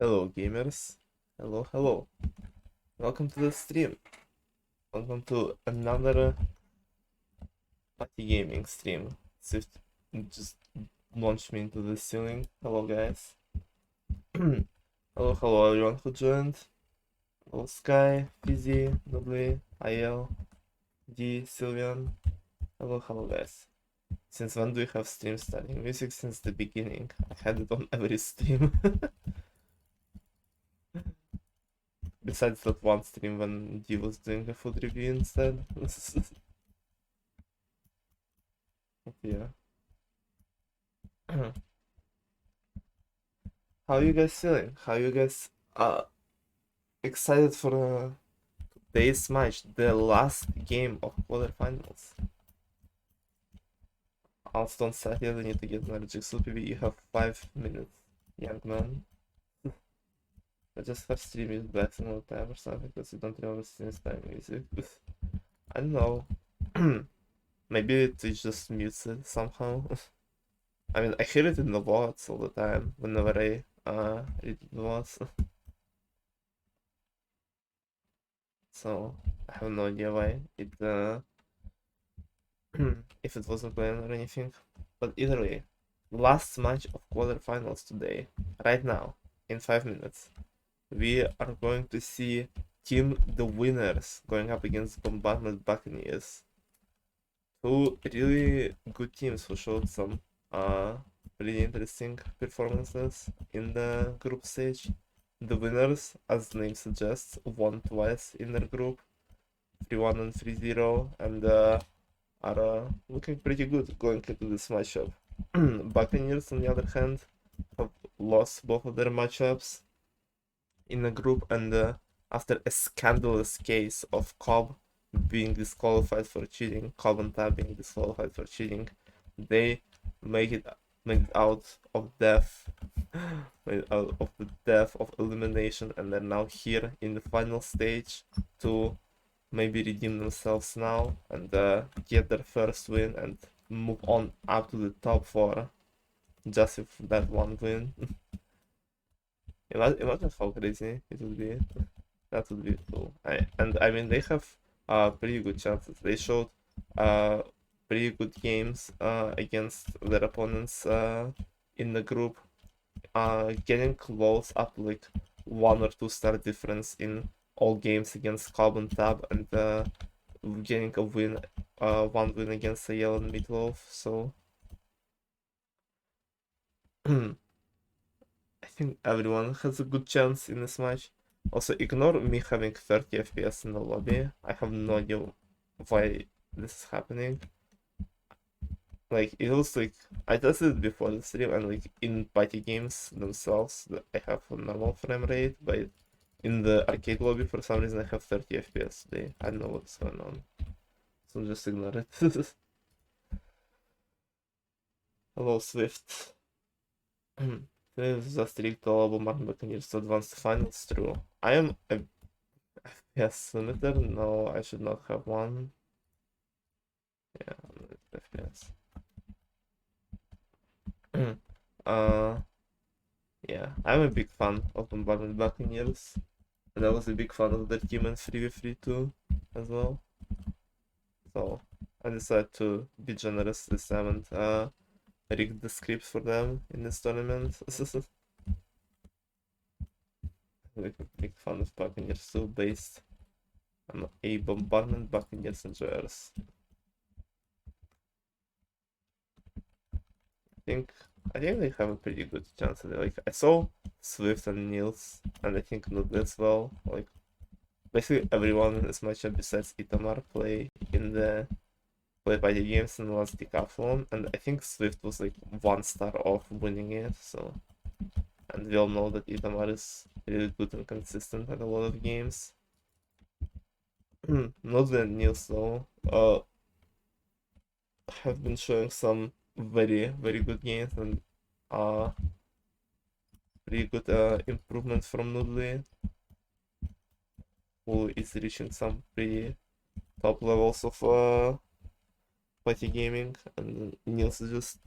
Hello, gamers. Hello, hello. Welcome to the stream. Welcome to another party gaming stream. Swift just launched me into the ceiling. Hello, guys. Hello, everyone who joined. Hello, Sky, Fizzy, Nubly, IL, D, Sylvian. Hello, guys. Since when do you have stream starting music? Since the beginning. I had it on every stream. Besides that one stream when D was doing a food review instead. Yeah. How you guys feeling? How you guys excited for today's match, the last game of quarterfinals? Alston said here they need to get another Jigsaw PB. You have 5 minutes, young man. I just have stream music back some more time or something because you don't remember stream time music. I don't know. Maybe it just mutes it somehow. I mean, I hear it in the VODs all the time whenever I read the VODs. So I have no idea why it if it wasn't planned or anything. But either way, last match of quarterfinals today, right now, in 5 minutes, we are going to see Team the Winners going up against Bombardment Buccaneers. Two really good teams who showed some really interesting performances in the group stage. The winners, as the name suggests, won twice in their group, 3-1 and 3-0, and are looking pretty good going into this matchup. Buccaneers, on the other hand, have lost both of their matchups in the group, and after a scandalous case of Cobb being disqualified for cheating, Cobb and Tab being disqualified for cheating, they make it out of death, made out of the death of elimination, and they're now here in the final stage to maybe redeem themselves now and get their first win and move on up to the top four just with that one win. Imagine how crazy it would be. That would be cool. I mean, they have pretty good chances. They showed pretty good games against their opponents in the group, getting close up to like 1 or 2 star difference in all games against Carbon Tab, and getting a win, one win against a Yellow Meatloaf. So I think everyone has a good chance in this match. Also, ignore me having 30 FPS in the lobby. I have no idea why this is happening. Like, it was like, I tested it before the stream, and like in party games themselves, I have a normal frame rate, but in the arcade lobby, for some reason, I have 30 FPS today. I don't know what's going on. So just ignore it. Hello, Swift. This is a strict all Bombardment Buccaneers to advance to finals. True. I am a FPS limiter. No, I should not have one. Yeah, I'm at FPS. Yeah, I'm a big fan of Bombardment Buccaneers. And I was a big fan of their team in 3v3 too, as well. So I decided to be generous this time and rig the script for them in this tournament. Like a big fan of Buccaneers too, based on a Bombardment Buccaneers enjoyers. I think they have a pretty good chance. Like, I saw Swift and Niels, and I think Nud as well. Like, basically everyone in this matchup besides Itamar play by the games in the last decathlon, and I think Swift was like 1 star off winning it. So, and we all know that Itamar is really good and consistent at a lot of games. Not the Niels though. Have been showing some very good games and pretty good improvement from Noodly, who is reaching some pretty top levels of party gaming, and Niels is just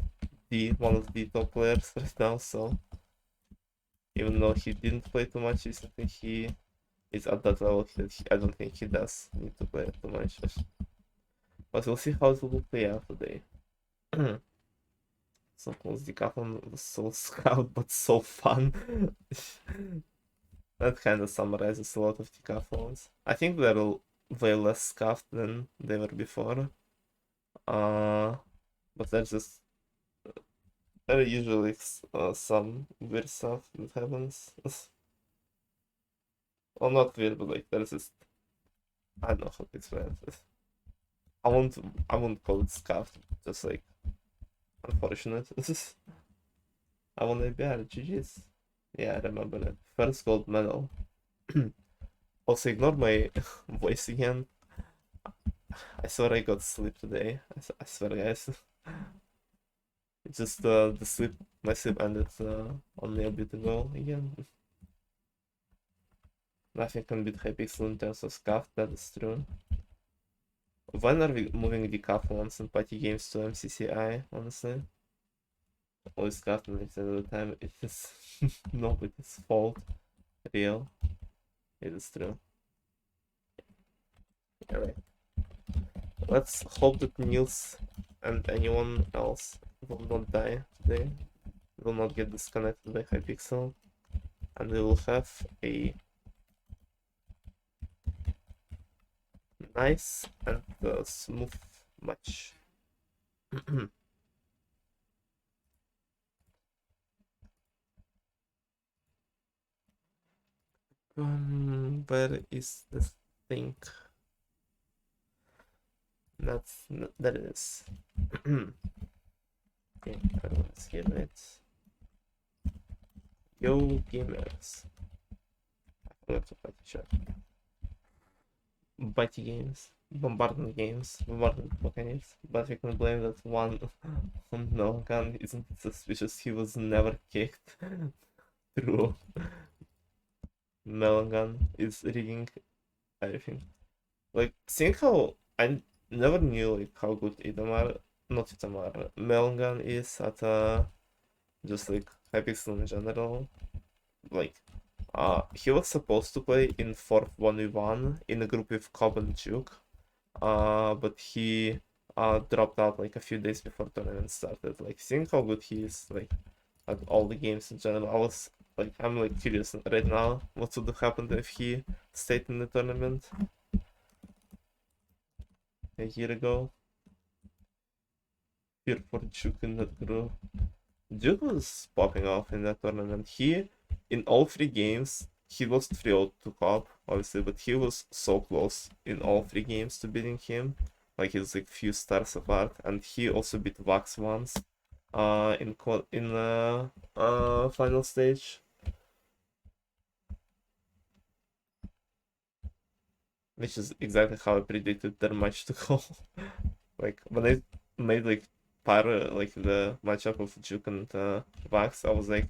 one of the top players right now. So Even though he didn't play too much recently, he is at that level that I don't think he does need to play too much. But we'll see how it will play out today. So close decathlon was so scout but so fun. That kind of summarizes a lot of decathlons. I think they're way less scuffed than they were before. But there's just there are usually some weird stuff that happens. Well, not weird, but like there's just I don't know how to explain it. I won't call it scuffed. Just like unfortunate. I won ABR, GG's. Yeah, I remember it. First gold medal. Also, ignore my voice again. I swear I got sleep today. I swear, guys. It's just the sleep. My sleep ended only a bit ago again. Nothing can beat Hypixel in terms of scuff, that is true. When are we moving decathlons and party games to MCCI, honestly? Always scuffed and at the time it is nobody's fault. Real. It is true. Alright. Let's hope that Niels and anyone else will not die today. Will not get disconnected by Hypixel. And we will have a nice and smooth match. Where is the thing? That it is. Okay, let's get it. Yo, gamers. I forgot to put the chat. Bitey games, Bombardment games, Bombardment Buccaneers, but we can blame that one on Melgan. Isn't it suspicious he was never kicked? True. Melgan is rigging everything. Like, seeing how I never knew like how good Itamar, not Itamar, Melgan is at just like Hypixel in general. Like, he was supposed to play in 4th 1v1 in a group with Cobb and Duke, but he dropped out like a few days before tournament started. Like, seeing how good he is, like, at all the games in general, I'm like curious right now what would have happened if he stayed in the tournament a year ago. Here for Duke in that group. Duke was popping off in that tournament. In all 3 games, he lost 3-0 to Cobb, obviously, but he was so close in all 3 games to beating him. Like, he's like few stars apart, and he also beat Vax once in final stage. Which is exactly how I predicted their match to go. Like, when I made like like the matchup of Juke and Vax, I was like,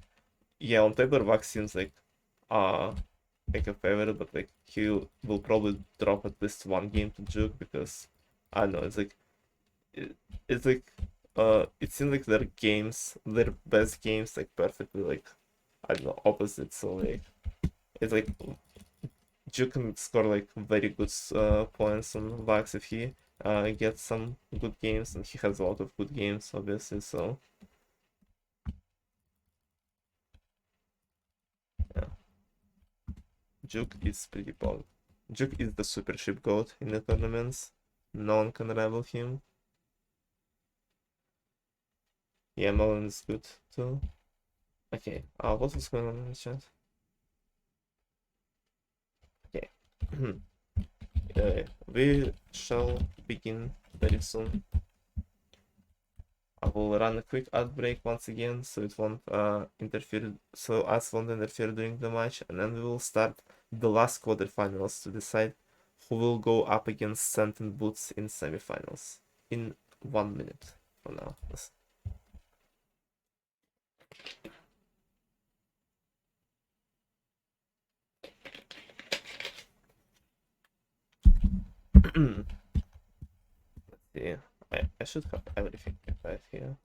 yeah, on paper Vax seems like a favorite, but like he will probably drop at least 1 game to Juke because I don't know, it's like it seems like their best games like perfectly like I don't know opposite. So like it's like Juke can score like very good points on Vax if he gets some good games, and he has a lot of good games obviously. So yeah, Juke is pretty powerful. Juke is the super ship goat in the tournaments. No one can rival him. Yeah, Melon is good too. Okay, what was going on in the chat? Okay. We shall begin very soon. I will run a quick ad break once again so it won't interfere, so us won't interfere during the match, and then we will start the last quarterfinals to decide who will go up against Sand and Boots in semifinals in 1 minute from now. Let's see. I should have everything prepared here.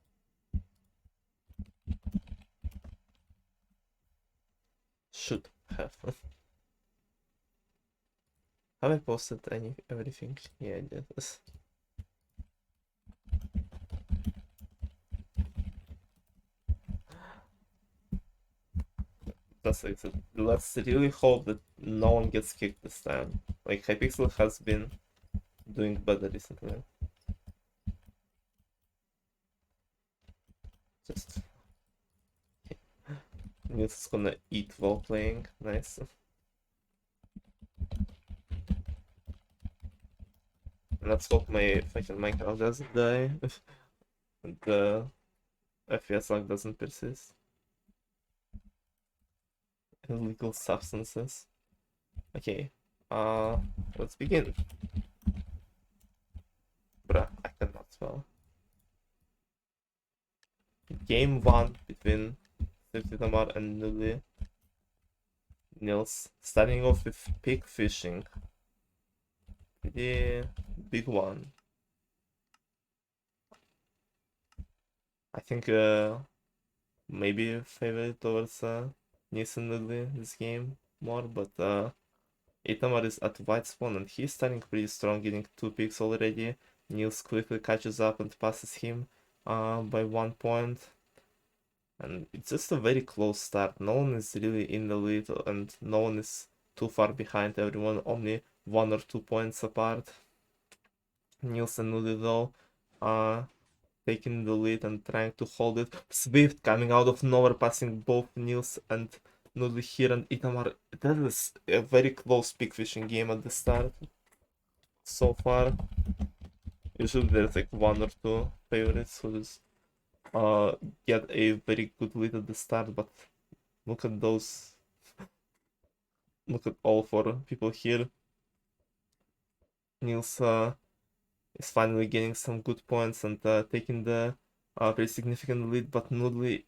should have. Have I posted everything? Yeah, I did this. That's like, let's really hope that no one gets kicked this time. Like, Hypixel has been doing better recently. Just Nils is gonna eat while playing. Nice. Let's hope my fucking Minecraft doesn't die. The FPS lag doesn't persist. Illegal substances. Okay. Let's begin. Bruh, I cannot spell. Game 1 between Tamar and Nils. Starting off with pig fishing. Pretty big one. I think maybe favorite towards Nils and Lily this game more, but Itamar is at white spawn and he's starting pretty strong, getting 2 picks already. Nils quickly catches up and passes him by 1 point. And it's just a very close start. No one is really in the lead and no one is too far behind everyone, only 1 or 2 points apart. Nils and Nuli though taking the lead and trying to hold it. Swift coming out of nowhere, passing both Nils and Nudli here and Itamar. That is a very close pick fishing game at the start so far. Usually there's like 1 or 2 favorites who just get a very good lead at the start, but look at those. Look at all 4 people here. Nils is finally getting some good points and taking the very significant lead, but Nudli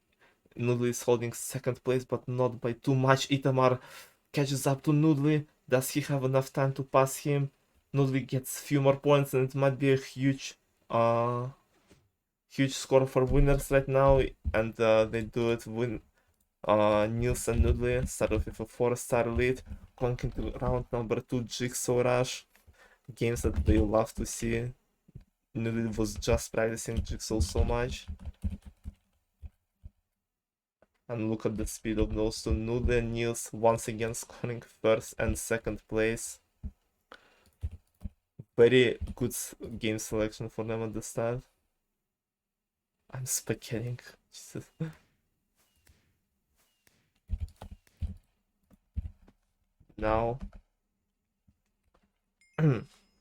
is holding 2nd place, but not by too much. Itamar catches up to Nudli. Does he have enough time to pass him? Nudli gets few more points, and it might be a huge score for winners right now. And they do it. Nils and Nudli start off with a 4-star lead, going into round number 2, Jigsaw Rush. Games that they love to see. Nudli was just practicing Jigsaw so much. And look at the speed of those two. Nudli and Nils once again scoring 1st and 2nd place. Very good game selection for them at the start. I'm spaghetting. Jesus. Now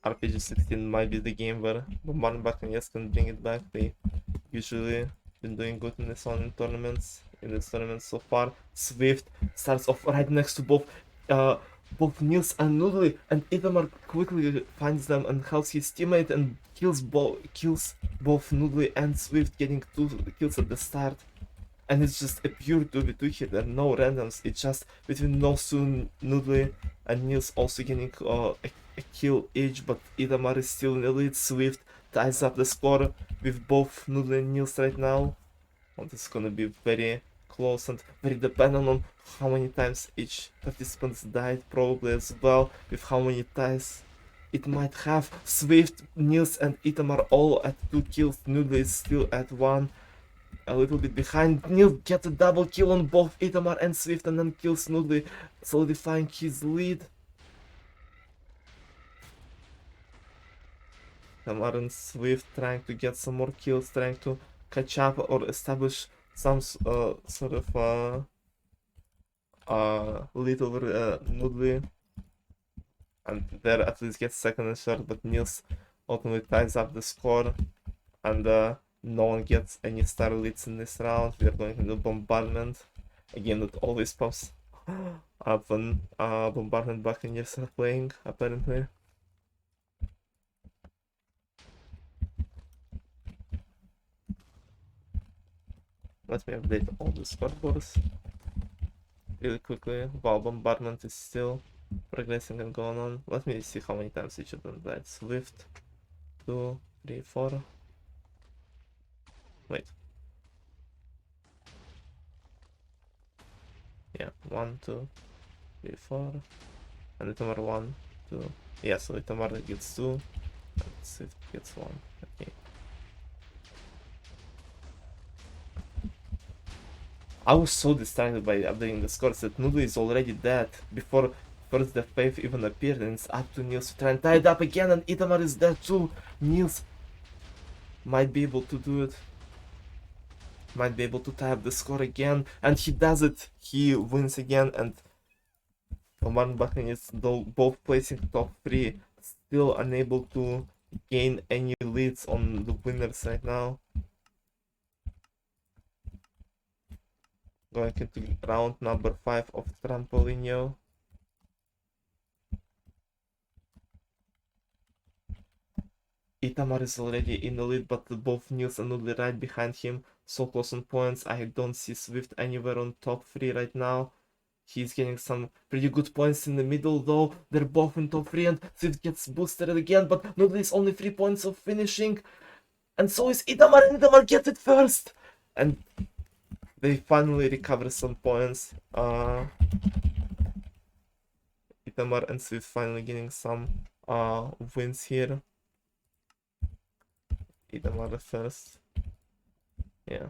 RPG 16 might be the game where Bombardment Buccaneers can bring it back. They usually been doing good in this one in tournaments. In this tournament so far, Swift starts off right next to both Nils and Nudli, and Itamar quickly finds them and helps his teammate and kills both Nudli and Swift, getting 2 kills at the start. And it's just a pure 2v2 here, there are no randoms, it's just between Nosu, Nudli, and Nils also getting a kill each, but Itamar is still in the lead. Swift ties up the score with both Nudli and Nils right now. Well, this is gonna be very close and very dependent on how many times each participant died, probably as well, with how many ties it might have. Swift, Nils, and Itamar all at 2 kills. Nudli is still at 1. A little bit behind. Nils gets a double kill on both Itamar and Swift and then kills Nudli, solidifying his lead. Itamar and Swift trying to get some more kills, trying to catch up or establish some sort of lead over Nudli. And there at least gets 2nd and 3rd, but Nils ultimately ties up the score. And no one gets any star leads in this round. We are going into Bombardment. A game that always pops up when Bombardment Buccaneers are playing, apparently. Let me update all the scoreboards really quickly while Bombardment is still progressing and going on. Let me see how many times each of them died. Swift, 2, 3, 4. Wait. Yeah, 1, 2, 3, 4. And Itamar 1, 2. Yeah, so Itamar gets 2. And Swift gets 1. Okay. I was so distracted by updating the scores that Noodle is already dead before first the faith even appeared, and it's up to Niels to try and tie it up again, and Itamar is dead too. Niels might be able to do it. Might be able to tie up the score again, and he does it. He wins again, and Bombardment Buccaneers, though both placing top 3, still unable to gain any leads on the winners right now. Going into round number 5 of Trampolino. Itamar is already in the lead, but both Niels and Nudli right behind him. So close on points. I don't see Swift anywhere on top 3 right now. He's getting some pretty good points in the middle though. They're both in top 3 and Swift gets boosted again, but Nudli is only 3 points of finishing. And so is Itamar, and Itamar gets it first! And they finally recover some points. Itamar and Swift finally getting some wins here. Itamar first. Yeah.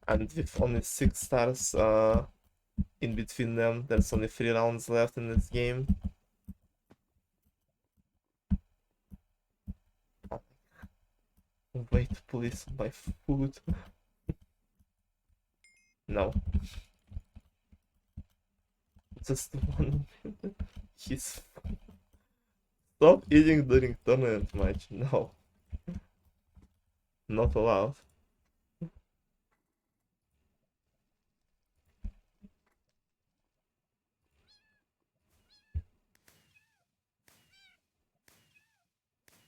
And with only 6 stars in between them, there's only 3 rounds left in this game. Wait, please, my food. No. Just one. He's. Stop eating during tournament match. No. Not allowed.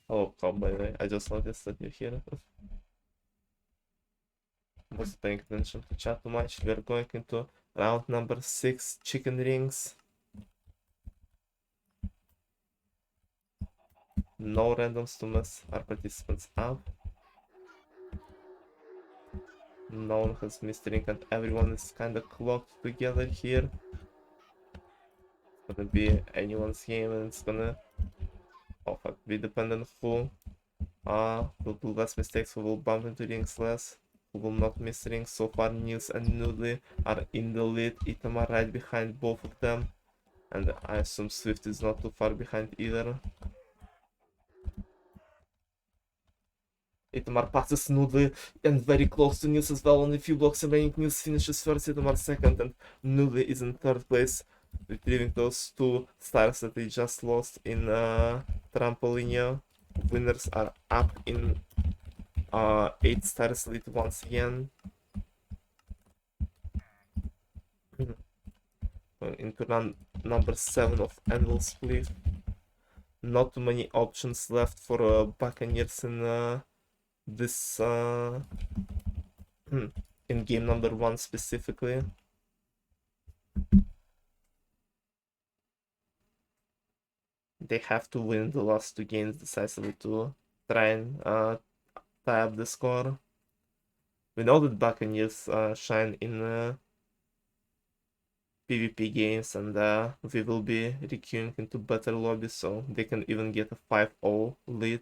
Oh, Tom, by the way, I just noticed that you're here. Was paying attention to chat too much. We're going into round number 6, chicken rings. No randoms to mess our participants up. No one has missed ring and everyone is kinda clocked together here. It's gonna be anyone's game and it's gonna be dependent who will do less mistakes, who will bump into rings less, who will not miss rings. So far Niels and Noodly are in the lead, Itamar right behind both of them, and I assume Swift is not too far behind either. Itamar passes Noodly and very close to Niels as well, only a few blocks remaining. Niels finishes first, Itamar second, and Noodly is in third place, retrieving those 2 stars that they just lost in Trampolino. Winners are up in 8 stars lead once again. Into run number 7 of Anvil Split. Not too many options left for Buccaneers in this in game number 1 specifically. They have to win the last 2 games decisively to try and tie up the score. We know that Buccaneers shine in PvP games, and we will be requeuing into better lobbies, so they can even get a 5-0 lead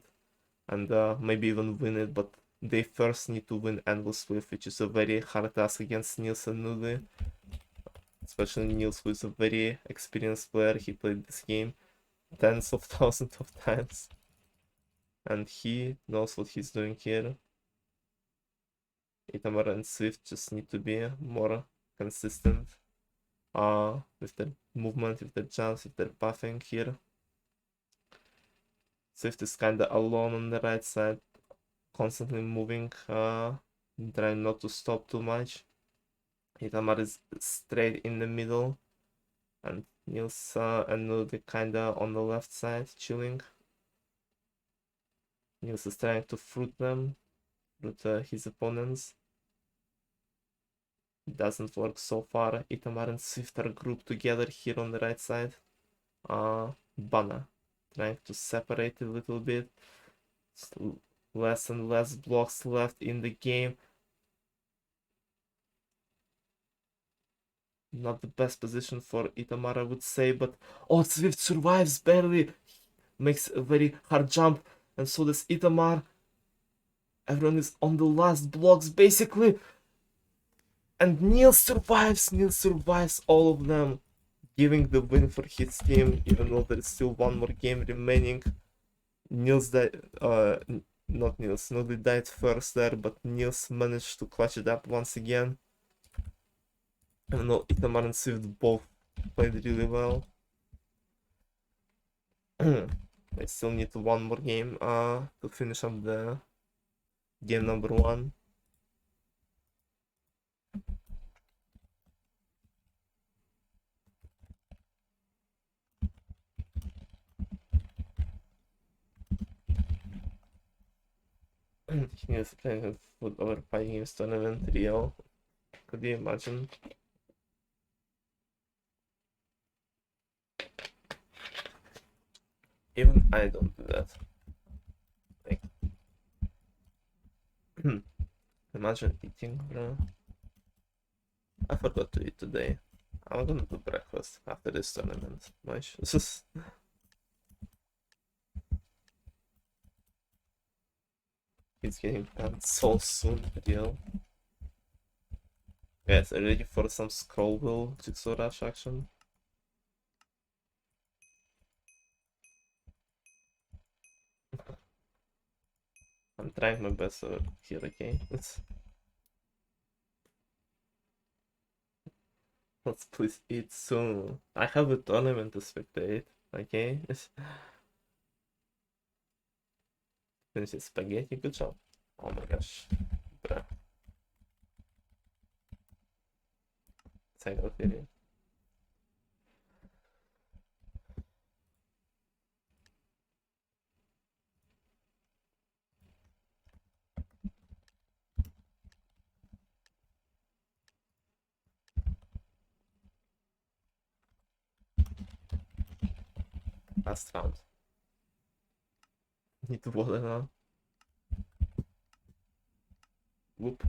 and maybe even win it, but they first need to win Anvil Swift, which is a very hard task against Niels and Nudli. Especially Niels, who is a very experienced player. He played this game tens of thousands of times, and he knows what he's doing here. Itamar and Swift just need to be more consistent with their movement, with their jumps, with their buffing here. Swift is kinda alone on the right side, constantly moving, trying not to stop too much. Itamar is straight in the middle, and Niels and Nudi kinda on the left side, chilling. Niels is trying to fruit them, fruit his opponents. Doesn't work so far. Itamar and Swift are grouped together here on the right side. Bana trying to separate a little bit. Less and less blocks left in the game. Not the best position for Itamar, I would say, but oh, Swift survives barely, makes a very hard jump, and so does Itamar. Everyone is on the last blocks basically, and Neil survives all of them, giving the win for his team, even though there is still one more game remaining. Niels died, not Niels, Snowdy died first there, but Niels managed to clutch it up once again. Even though Itamar and Swift both played really well. I still need one more game to finish up the game number 1. He is playing a foot over 5 games tournament, real. Could you imagine? Even I don't do that. Like, imagine eating, bro. I forgot to eat today. I'm gonna do breakfast after this tournament. Much. It's getting done so soon, real. Guys, are you ready for some scroll wheel jigsaw rush action? I'm trying my best here, okay? Let's please eat soon. I have a tournament to spectate, okay? Finish spaghetti, good job. Oh my gosh. Bruh. Cycle theory. Last round. Need water now. Whoop.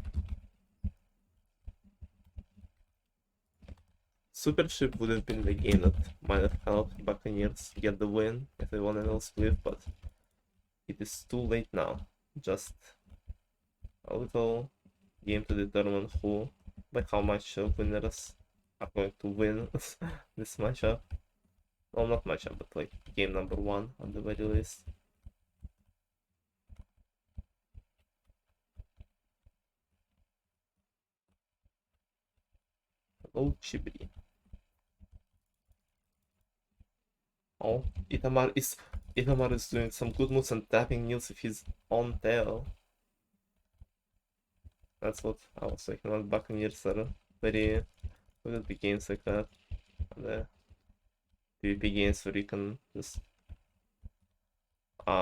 Super Ship would have been the game that might have helped Buccaneers get the win if they won an all split, but it is too late now. Just a little game to determine who, by how much winners are going to win this matchup. Well, not matchup, but like game number 1 on the very least. Oh, Chibri. Oh, Itamar is doing some good moves and tapping Niels with his own tail. That's what I was thinking about. Buccaneers are very good at the games like that. And the PvP games where you can just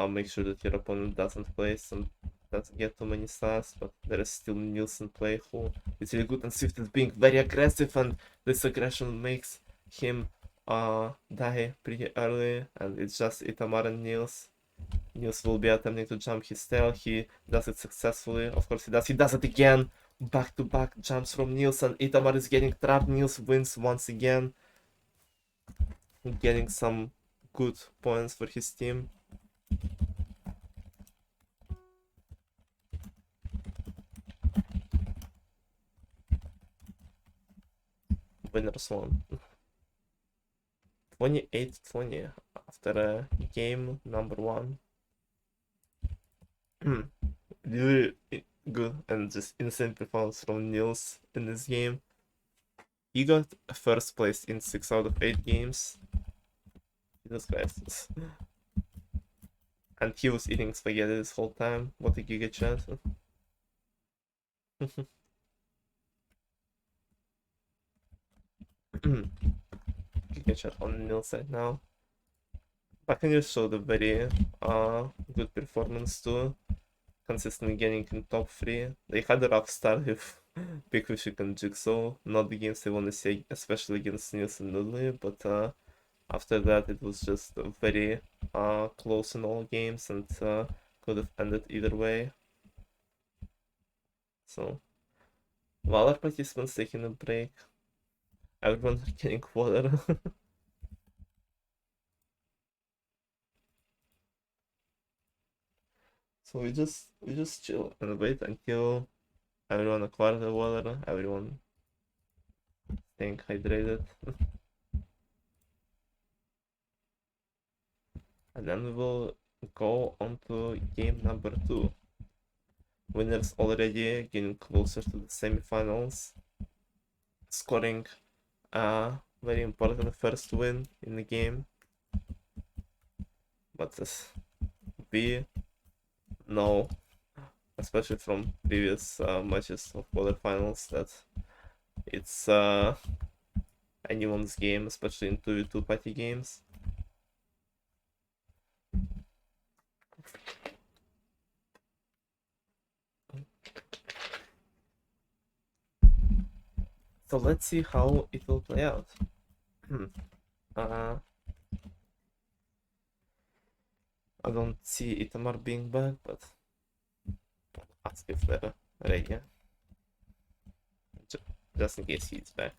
make sure that your opponent doesn't place and doesn't get too many stars, but there is still Niels in play who is really good, and Swift is being very aggressive, and this aggression makes him die pretty early, and it's just Itamar and Niels. Niels will be attempting to jump his tail. He does it successfully. Of course he does. He does it again. Back-to-back jumps from Niels, and Itamar is getting trapped. Niels wins once again, getting some good points for his team. Winners won. 28-20 after game number 1. Really good and just insane performance from Niels in this game. He got first place in 6 out of 8 games. Jesus Christ. And he was eating spaghetti this whole time. What a giga chat. Giga chat on Niels side now. Buccaneers showed a very good performance too, consistently getting in top 3. They had a rough start with Pickwick and Jigsaw, not the games they want to see, especially against Niels and Noodley, but after that it was just very close in all games and could have ended either way. So, while our participants taking a break, Everyone's getting water. So we just chill and wait until everyone acquires the water, everyone staying hydrated, and then we will go on to game number 2. Winners already getting closer to the semifinals, scoring a very important first win in the game. But we know, especially from previous matches of quarterfinals, that it's anyone's game, especially in 2v2 party games. So let's see how it will play out. uh, I don't see Itamar being back, but ask if they're ready. Just in case he's back.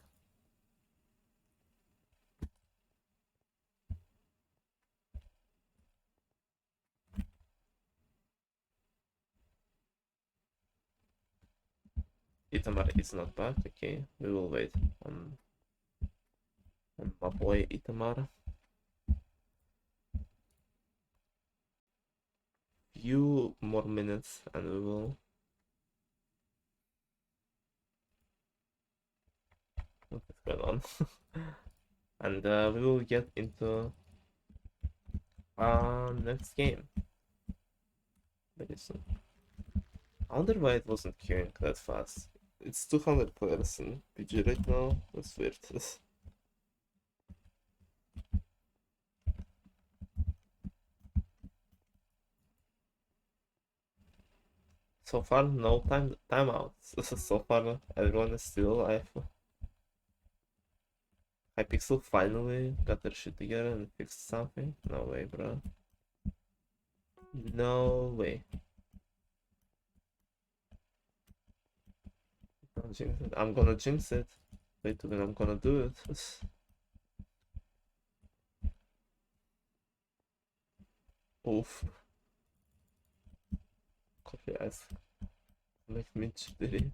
Itamar is not back. Okay, we will wait on my boy Itamar. Few more minutes and we will. What's going on? And we will get into next game very soon. I wonder why it wasn't queuing that fast. It's 200 players in PG right now. That's weird. So far, no timeouts. So far, everyone is still alive. Hypixel finally got their shit together and fixed something. No way, bro. No way. Don't jinx it. I'm gonna jinx it. Wait when I'm gonna do it. Oof. Coffee ice. Make me jittery.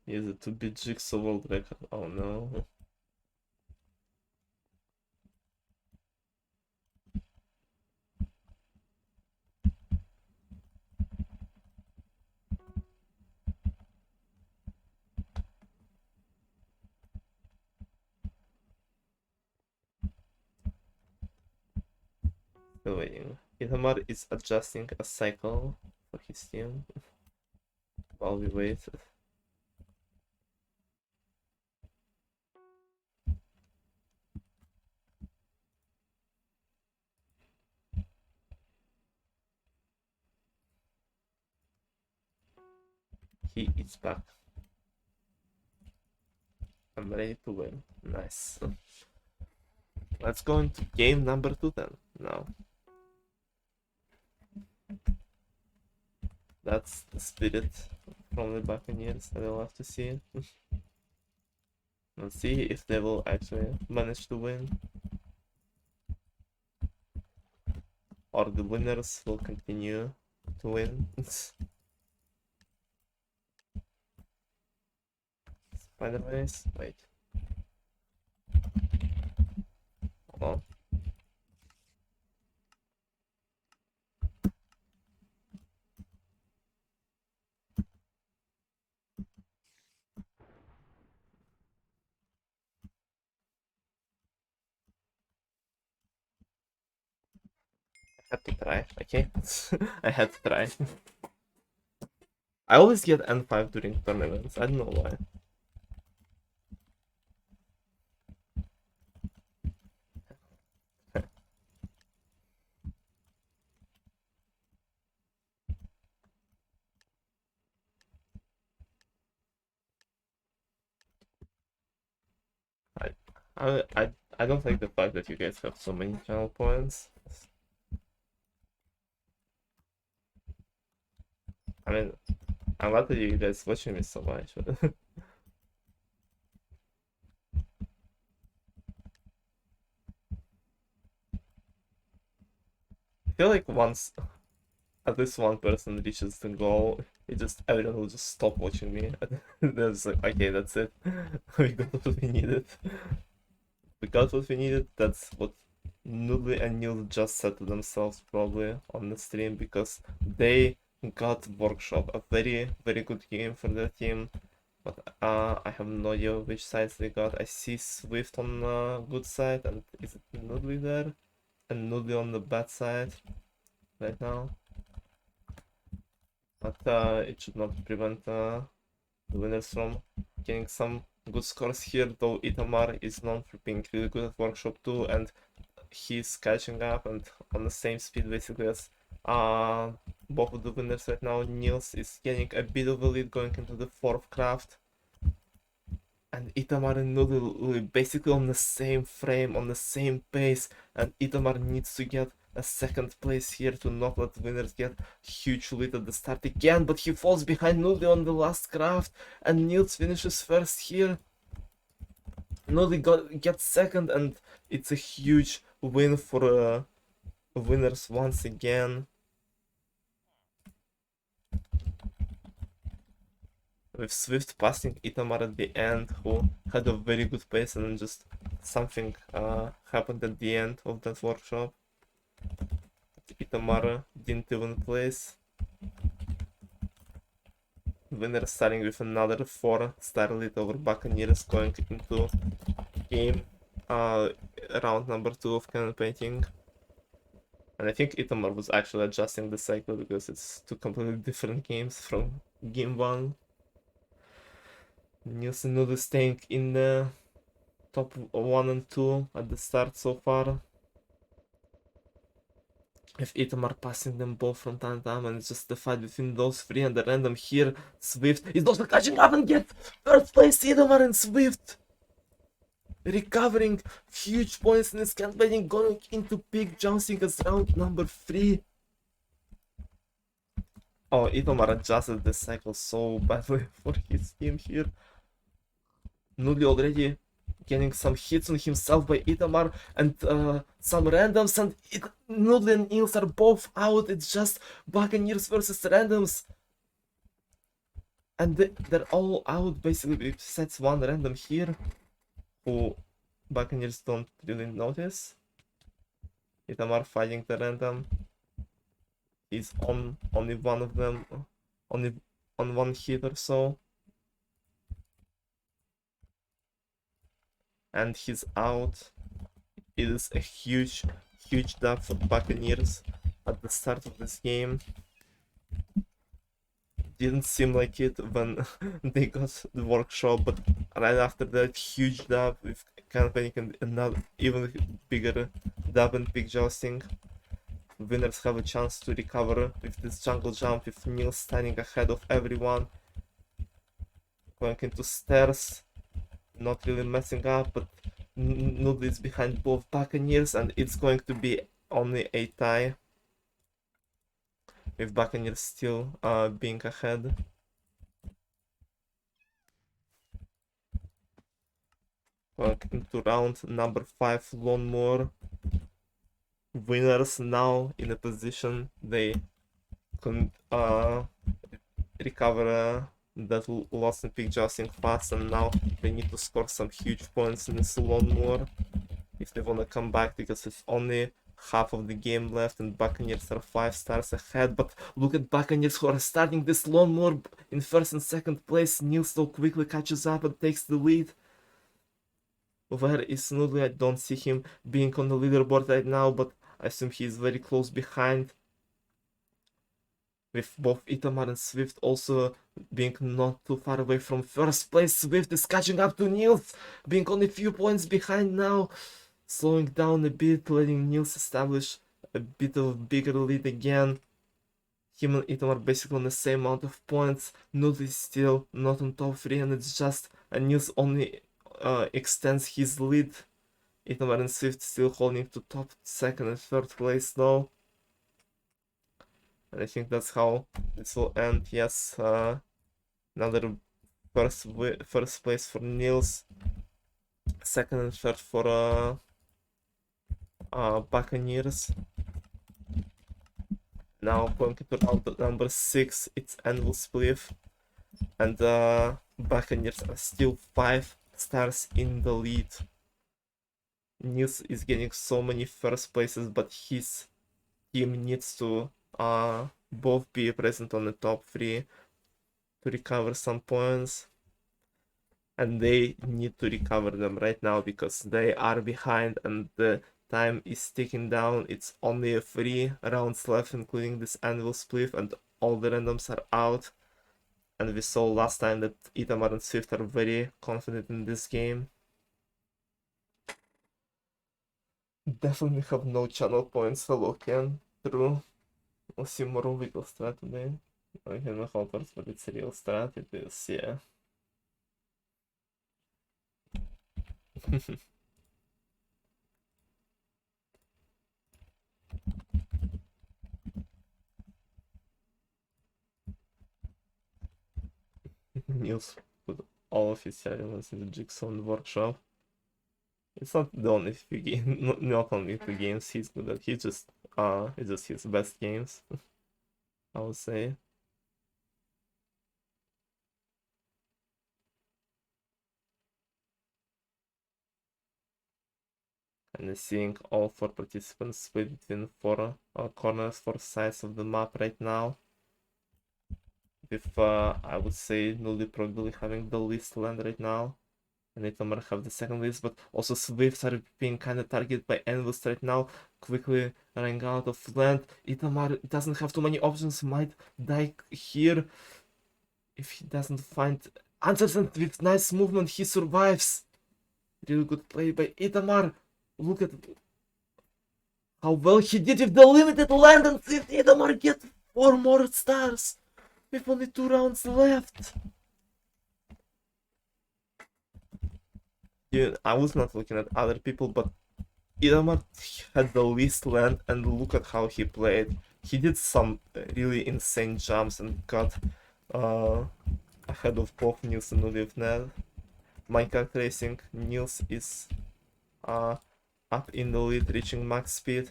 Use it to beat Jigsaw world record. Oh no. Still waiting. Itamar is adjusting a cycle for his team while we wait. He is back. I'm ready to win. Nice. Let's go into game number 2 then. Now. That's the spirit from the Buccaneers that I'll have to see. Let's see if they will actually manage to win. Or the winners will continue to win. Spider-Ways? Wait. Hold on. I had to try, okay? I had to try. I always get N5 during tournaments, I don't know why. I don't like the fact that you guys have so many channel points. I mean, I'm glad that you guys watching me so much. I feel like once at least one person reaches the goal, everyone will just stop watching me. There's like, okay, that's it. We got what we needed. We got what we needed. That's what Noodly and Neil just said to themselves probably on the stream, because they got Workshop, a very, very good game for their team. But I have no idea which sides they got. I see Swift on the good side, and is it Noodly there? And Noodly on the bad side right now. But it should not prevent the winners from getting some good scores here, though Itamar is known for being really good at Workshop too, and he's catching up and on the same speed basically as both of the winners right now. Niels is getting a bit of a lead going into the fourth craft, and Itamar and Noodle basically on the same frame, on the same pace, and Itamar needs to get a second place here to not let the winners get huge lead at the start again, but he falls behind Noodle on the last craft, and Niels finishes first here. Noodle gets second, and it's a huge win for winners once again. With Swift passing Itamar at the end, who had a very good pace, and then just something happened at the end of that workshop. Itamar didn't even place. Winner starting with another 4-star lead over Buccaneers going into game round number 2 of cannon painting. And I think Itamar was actually adjusting the cycle because it's two completely different games from game 1. Nielsen Nudu staying in the top 1 and 2 at the start so far. If Itamar passing them both from time to time, and it's just the fight between those three, and the random here, Swift is also catching up and get first place. Itamar and Swift recovering huge points in this campaign, going into big jouncing as round number 3. Oh, Itamar adjusted the cycle so badly for his team here. Nudli already getting some hits on himself by Itamar, and some randoms, and Nudli and Niels are both out. It's just Buccaneers versus randoms, and they're all out basically, besides one random here who Buccaneers don't really notice. Itamar fighting the random. He's on only one of them, only on one hit or so. And he's out. It is a huge dub for Buccaneers at the start of this game. Didn't seem like it when they got the workshop, but right after that, huge dub with campaigning and another even bigger dub and big jousting. Winners have a chance to recover with this jungle jump, with Neil standing ahead of everyone. Going into stairs, not really messing up, but Noodle is behind both Buccaneers, and it's going to be only a tie, with Buccaneers still being ahead. Going into round number 5, Lawnmower. Winners now in a position they can recover that loss in pick jousting fast, and now they need to score some huge points in this Lawnmower if they want to come back, because it's only half of the game left and Buccaneers are 5 stars ahead. But look at Buccaneers, who are starting this Lawnmower in first and second place. Niels so quickly catches up and takes the lead. Where is Noodle? I don't see him being on the leaderboard right now, but I assume he is very close behind. With both Itamar and Swift also being not too far away from first place. Swift is catching up to Niels, being only a few points behind now. Slowing down a bit, letting Niels establish a bit of a bigger lead again. Him and Itamar basically on the same amount of points. Noodle is still not on top 3, and it's just Niels only extends his lead. Itamar and Swift still holding to top 2nd and 3rd place though. And I think that's how this will end. Yes, Another first place for Niels. Second and third for Buccaneers. Now going to round number 6, it's Anvil Spliff. And Buccaneers are still 5 stars in the lead. Niels is getting so many first places, but his team needs to both be present on the top 3 to recover some points. And they need to recover them right now because they are behind and the time is ticking down. It's only 3 rounds left, including this Anvil Spliff, and all the randoms are out. And we saw last time that Itamar and Swift are very confident in this game. Definitely have no channel points. Hello Ken. True. We'll see more legal strat today. I don't know how it but it's a real strat. It is, yeah. Niels put all of his elements in the Jigsaw workshop. It's not the only few games, not only the games he's good at. It's just his best games, I would say. And seeing all 4 participants split between 4 corners, 4 sides of the map right now. With I would say Nully probably having the least land right now. And Itamar have the second least, but also Swifts are being kind of targeted by Envils right now, quickly running out of land. Itamar doesn't have too many options, might die here if he doesn't find answers, and with nice movement he survives. Really good play by Itamar. Look at how well he did with the limited land, and Itamar get 4 more stars with only 2 rounds left. Yeah, I was not looking at other people, but Itamar had the least land, and look at how he played. He did some really insane jumps and got ahead of both Niels and Ulivned. Minecraft Racing, Niels is up in the lead, reaching max speed.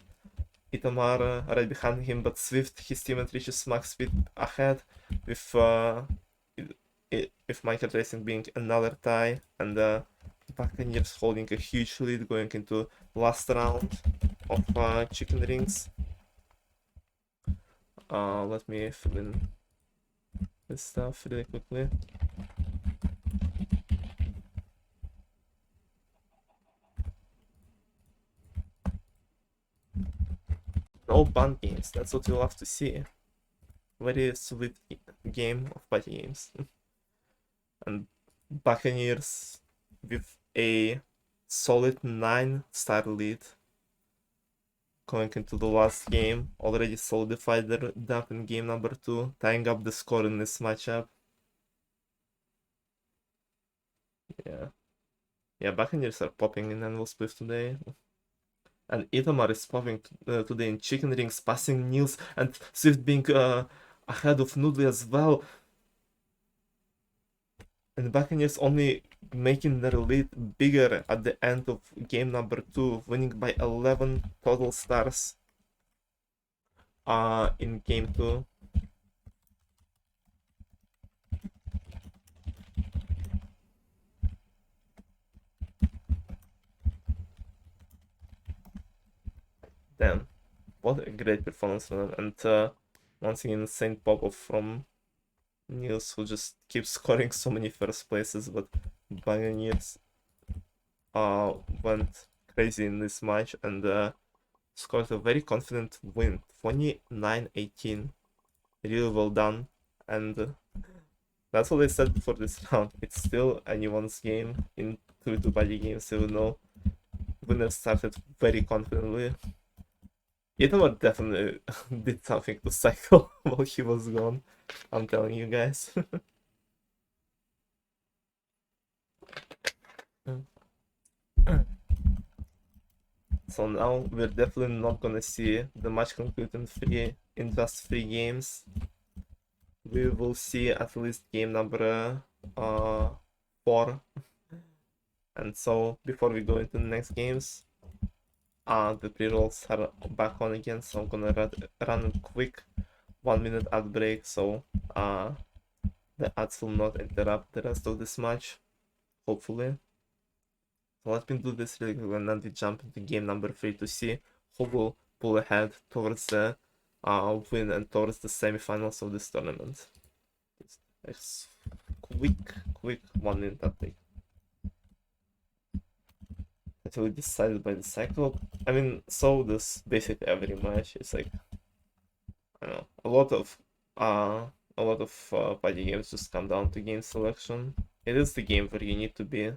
Itamar right behind him, but Swift, his teammate, reaches max speed ahead, with Minecraft Racing being another tie, and Buccaneers holding a huge lead going into last round of chicken rings. Let me fill in this stuff really quickly. No ban games, that's what you love to see. Very sweet game of party games. And Buccaneers with a solid 9-star lead going into the last game, already solidified their dump in game number 2, tying up the score in this matchup. Yeah, Buccaneers are popping in Anvil Spliff today. And Itamar is popping today in chicken rings, passing Niels, and Swift being ahead of Noodly as well. And Buccaneers only making their lead bigger at the end of game number 2, winning by 11 total stars in game 2. Damn, what a great performance from them. And once again, insane pop-off from Niels, who just keeps scoring so many first places, but Buccaneers went crazy in this match and scored a very confident win, 29-18. Really well done, and that's what I said for this round. It's still anyone's game in 2 body games, even though winner started very confidently. Itamar definitely did something to cycle while he was gone, I'm telling you guys. So now we're definitely not gonna see the match conclude in just 3 games. we will see at least game number 4. And so before we go into the next games, the pre-rolls are back on again, so I'm gonna run a quick 1 minute ad break, so the ads will not interrupt the rest of this match, hopefully. So let me do this really quick, and then we jump into game number 3 to see who will pull ahead towards the win and towards the semifinals of this tournament. It's quick 1 minute update. Until decided by the cycle. I mean, so this basically every match is like, I don't know, a lot of party games just come down to game selection. It is the game where you need to be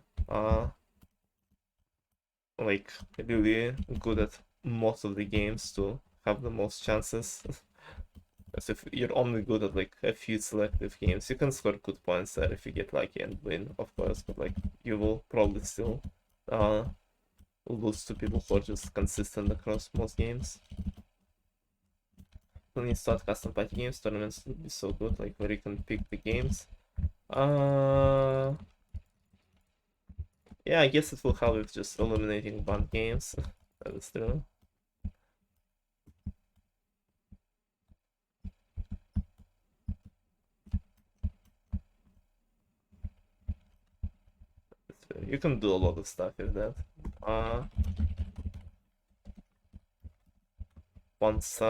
like really good at most of the games to have the most chances. Because if you're only good at like a few selective games, you can score good points there if you get lucky and win, of course, but like you will probably still lose to people who are just consistent across most games. When you start custom party games, tournaments would be so good, like where you can pick the games. Yeah, I guess it will help with just eliminating banned games. That is true. You can do a lot of stuff with that. Once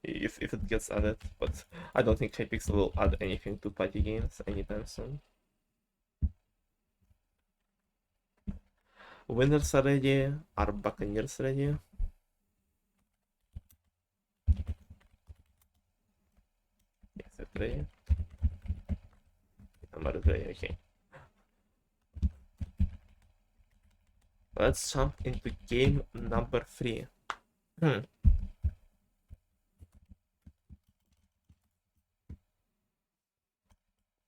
if it gets added, but I don't think Hypixel will add anything to party games anytime soon. Winners are ready. Are Buccaneers ready? Yes, it's ready. I'm ready. Okay. Let's jump into game number 3.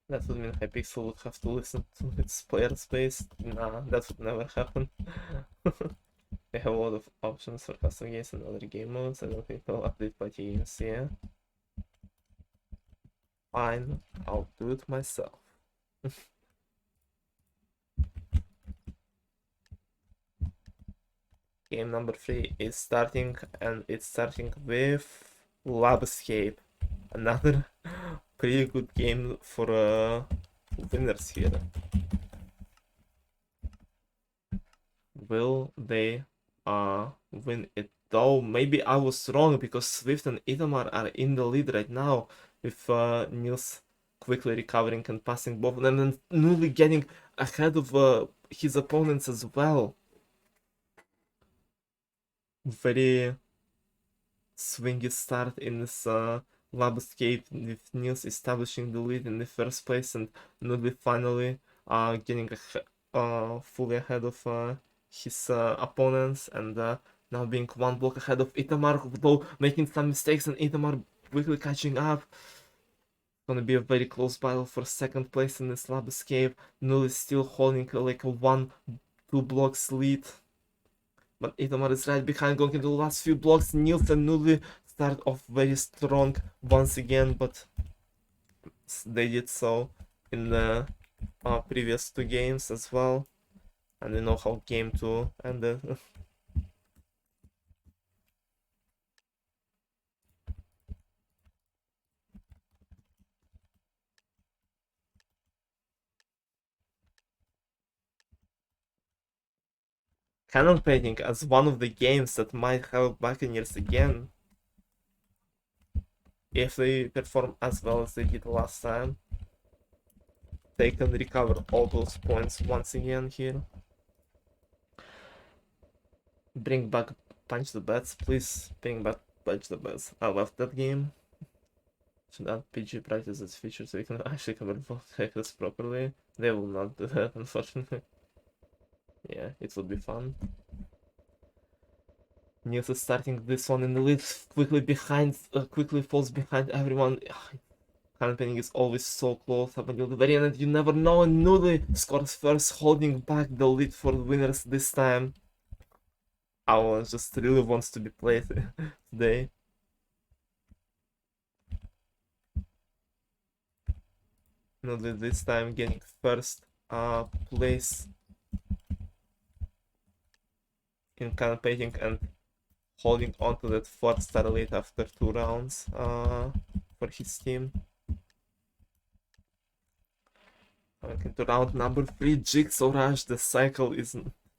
That would mean Hypixel would have to listen to its player space. Nah, that would never happen. They have a lot of options for custom games and other game modes. I don't think they'll update party games, yeah. Fine, I'll do it myself. Game number 3 is starting, and it's starting with Labscape. Another pretty good game for winners here. Will they win it though? Maybe I was wrong, because Swift and Itamar are in the lead right now, with Niels quickly recovering and passing both of them and newly getting ahead of his opponents as well. Very swingy start in this Labscape, with Niels establishing the lead in the first place and newly finally getting fully ahead of his opponents, and now being one block ahead of Itamar, though making some mistakes, and Itamar quickly catching up. Gonna be a very close battle for second place in this Labscape. Null is still holding like a 1-2 blocks lead, but Itamar is right behind, going into the last few blocks. Niels and Nulli start off very strong once again, but they did so in the previous 2 games as well, and we know how game 2 ended. Cannon painting as one of the games that might help Buccaneers again, if they perform as well as they did last time. They can recover all those points once again here. Bring back Punch the Bats, please. Bring back Punch the Bats. I love that game. Should add PG practice as feature so we can actually cover both hackers properly. They will not do that, unfortunately. Yeah, it would be fun. Niels is starting this one in the lead, quickly falls behind everyone. Campaigning is always so close up until the very end, and you never know. And Nudli scores first, holding back the lead for the winners this time. Our just really wants to be played today. Nudley this time getting first place in campaigning and holding on to that 4th star lead after 2 rounds for his team. Into round number 3, Jigsaw Rush. The cycle is,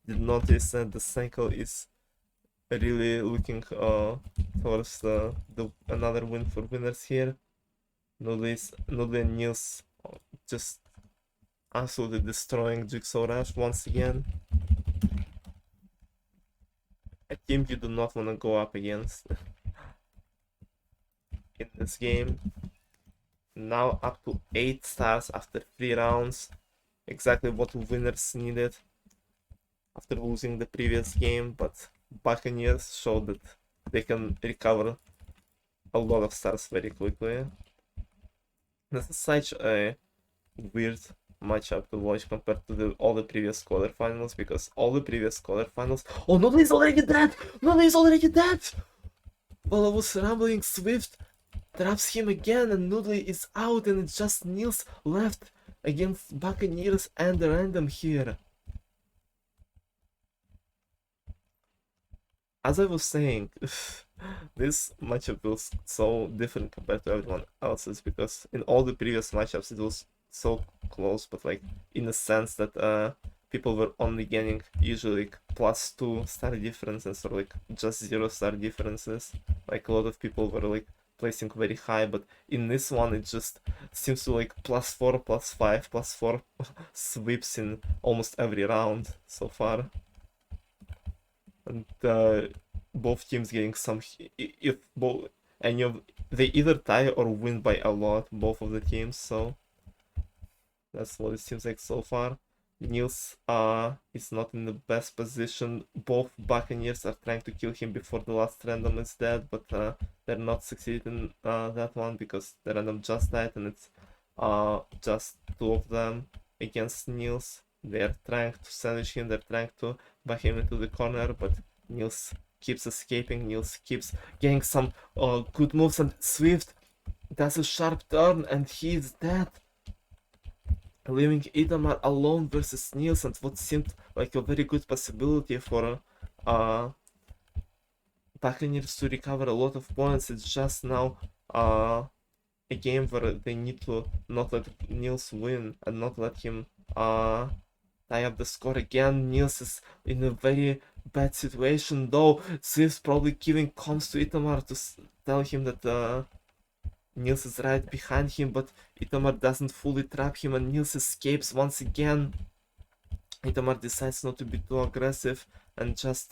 did notice that the cycle is really looking towards another win for winners here. Nudley and Niels just absolutely destroying Jigsaw Rush once again. A team you do not want to go up against in this game. Now up to 8 stars after 3 rounds. Exactly what winners needed after losing the previous game, but Buccaneers showed that they can recover a lot of stars very quickly. This is such a weird matchup to watch compared to all the previous quarterfinals, because all the previous quarterfinals... Oh, Nobody's already dead! Nobody's already dead! While I was rambling, Swift traps him again and Noodly is out, and it's just Niels left against Buccaneers and the random here. As I was saying, this matchup was so different compared to everyone else's, because in all the previous matchups it was so close, but like in the sense that people were only getting usually like +2 star differences or like just 0 star differences. Like a lot of people were like placing very high, but in this one it just seems to like +4, +5, +4 sweeps in almost every round so far. And both teams getting some, if both any of they either tie or win by a lot, both of the teams, so that's what it seems like so far. Niels is not in the best position. Both Buccaneers are trying to kill him before the last random is dead, but they're not succeeding that one because the random just died, and it's just 2 of them against Niels. They're trying to sandwich him, they're trying to back him into the corner, but Niels keeps escaping. Niels keeps getting some good moves, and Swift does a sharp turn and he's dead, leaving Itamar alone versus Niels, and what seemed like a very good possibility for Buccaneers to recover a lot of points. It's just now a game where they need to not let Niels win and not let him tie up the score again. Niels is in a very bad situation, though. Swift's probably giving comms to Itamar to tell him that Niels is right behind him, but Itamar doesn't fully trap him, and Niels escapes once again. Itamar decides not to be too aggressive and just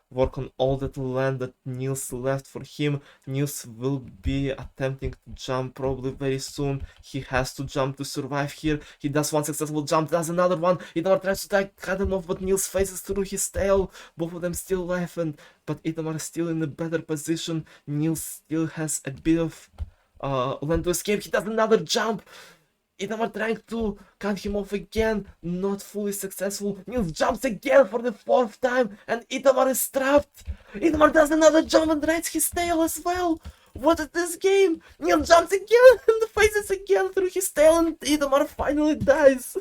work on all that land that Niels left for him. Niels will be attempting to jump probably very soon. He has to jump to survive here. He does one successful jump, does another one. Itamar tries to cut him off, but Niels faces through his tail. Both of them still alive, but Itamar is still in a better position. Niels still has a bit of land to escape. He does another jump. Itamar trying to cut him off again, not fully successful. Niels jumps again for the 4th time, and Itamar is trapped. Itamar does another jump and rides his tail as well. What is this game? Niels jumps again and faces again through his tail, and Itamar finally dies.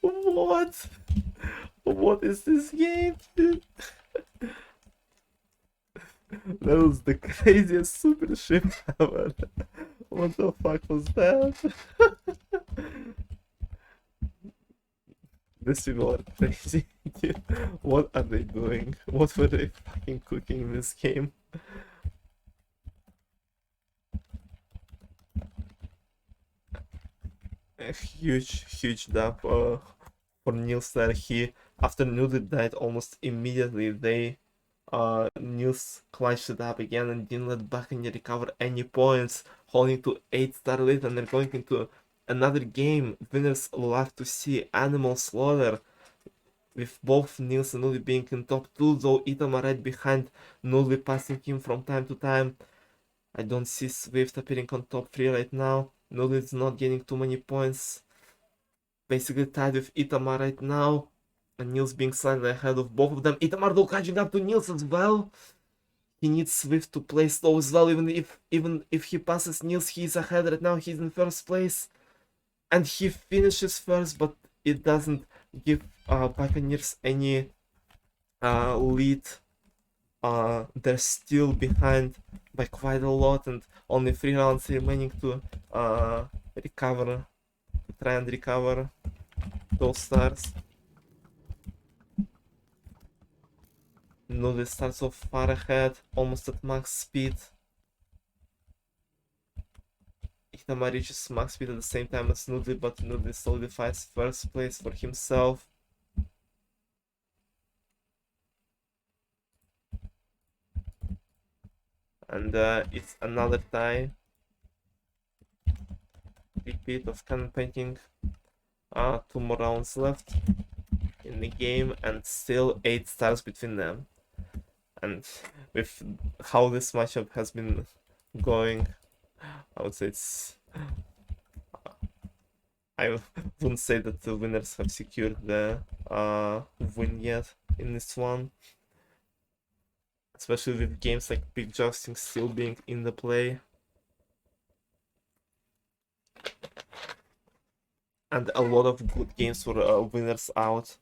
What? What is this game, dude? That was the craziest super shift ever. What the fuck was that? These people are crazy, dude. What are they doing? What were they fucking cooking in this game? A huge dub for Niels there. After Noodle died almost immediately, Niels clutched it up again and didn't let Buccaneer recover any points, holding to 8-star lead, and they're going into another game. Winners love to see animal slaughter, with both Niels and Nulli being in top 2, though Itamar right behind, Nulli passing him from time to time. I don't see Swift appearing on top 3 right now. Nulli is not getting too many points. Basically tied with Itamar right now, and Niels being slightly ahead of both of them. Itamar though catching up to Niels as well. He needs Swift to play slow as well. Even if he passes Niels, he's ahead right now. He's in 1st place. And he finishes first, but it doesn't give Buccaneers any lead. They're still behind by quite a lot, and only 3 rounds remaining to recover, try and recover those stars. Noodle starts so far ahead, almost at max speed. Itama reaches max speed at the same time as Noodle, but Noodle solidifies first place for himself. And it's another tie. Repeat of cannon painting. 2 more rounds left in the game, and still 8 stars between them. And with how this matchup has been going, I would say it's... I wouldn't say that the winners have secured the win yet in this one. Especially with games like Big Jousting still being in the play. And a lot of good games for winners out.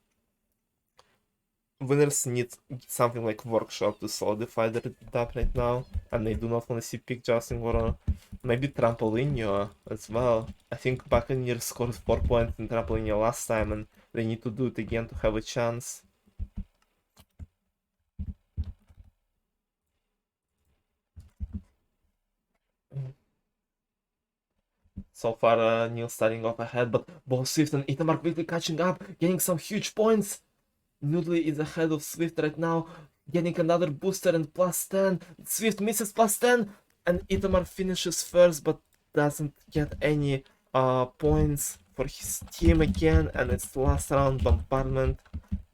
Winners need something like Workshop to solidify their dub right now, and they do not want to see Pick Justin or maybe Trampolinio as well. I think Buccaneers scored 4 points in Trampolinio last time, and they need to do it again to have a chance. So far, Neil starting off ahead, but both Swift and Itamar quickly catching up, getting some huge points. Noodle is ahead of Swift right now, getting another booster and +10. Swift misses +10, and Itamar finishes first, but doesn't get any points for his team again. And it's the last round, Bombardment,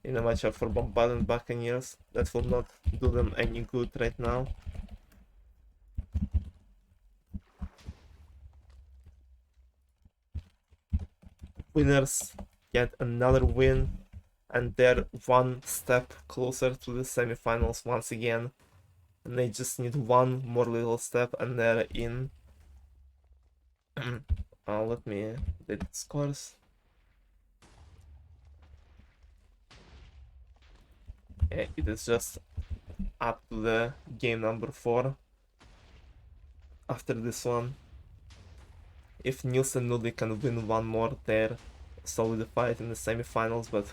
in a matchup for Bombardment Buccaneers. That will not do them any good right now. Winners get another win, and they're one step closer to the semifinals once again. And they just need one more little step and they're in. Let me read the scores. Yeah, it is just up to the game number 4 after this one. If Nielsen Nudli can win one more, they're solidified in the semifinals, but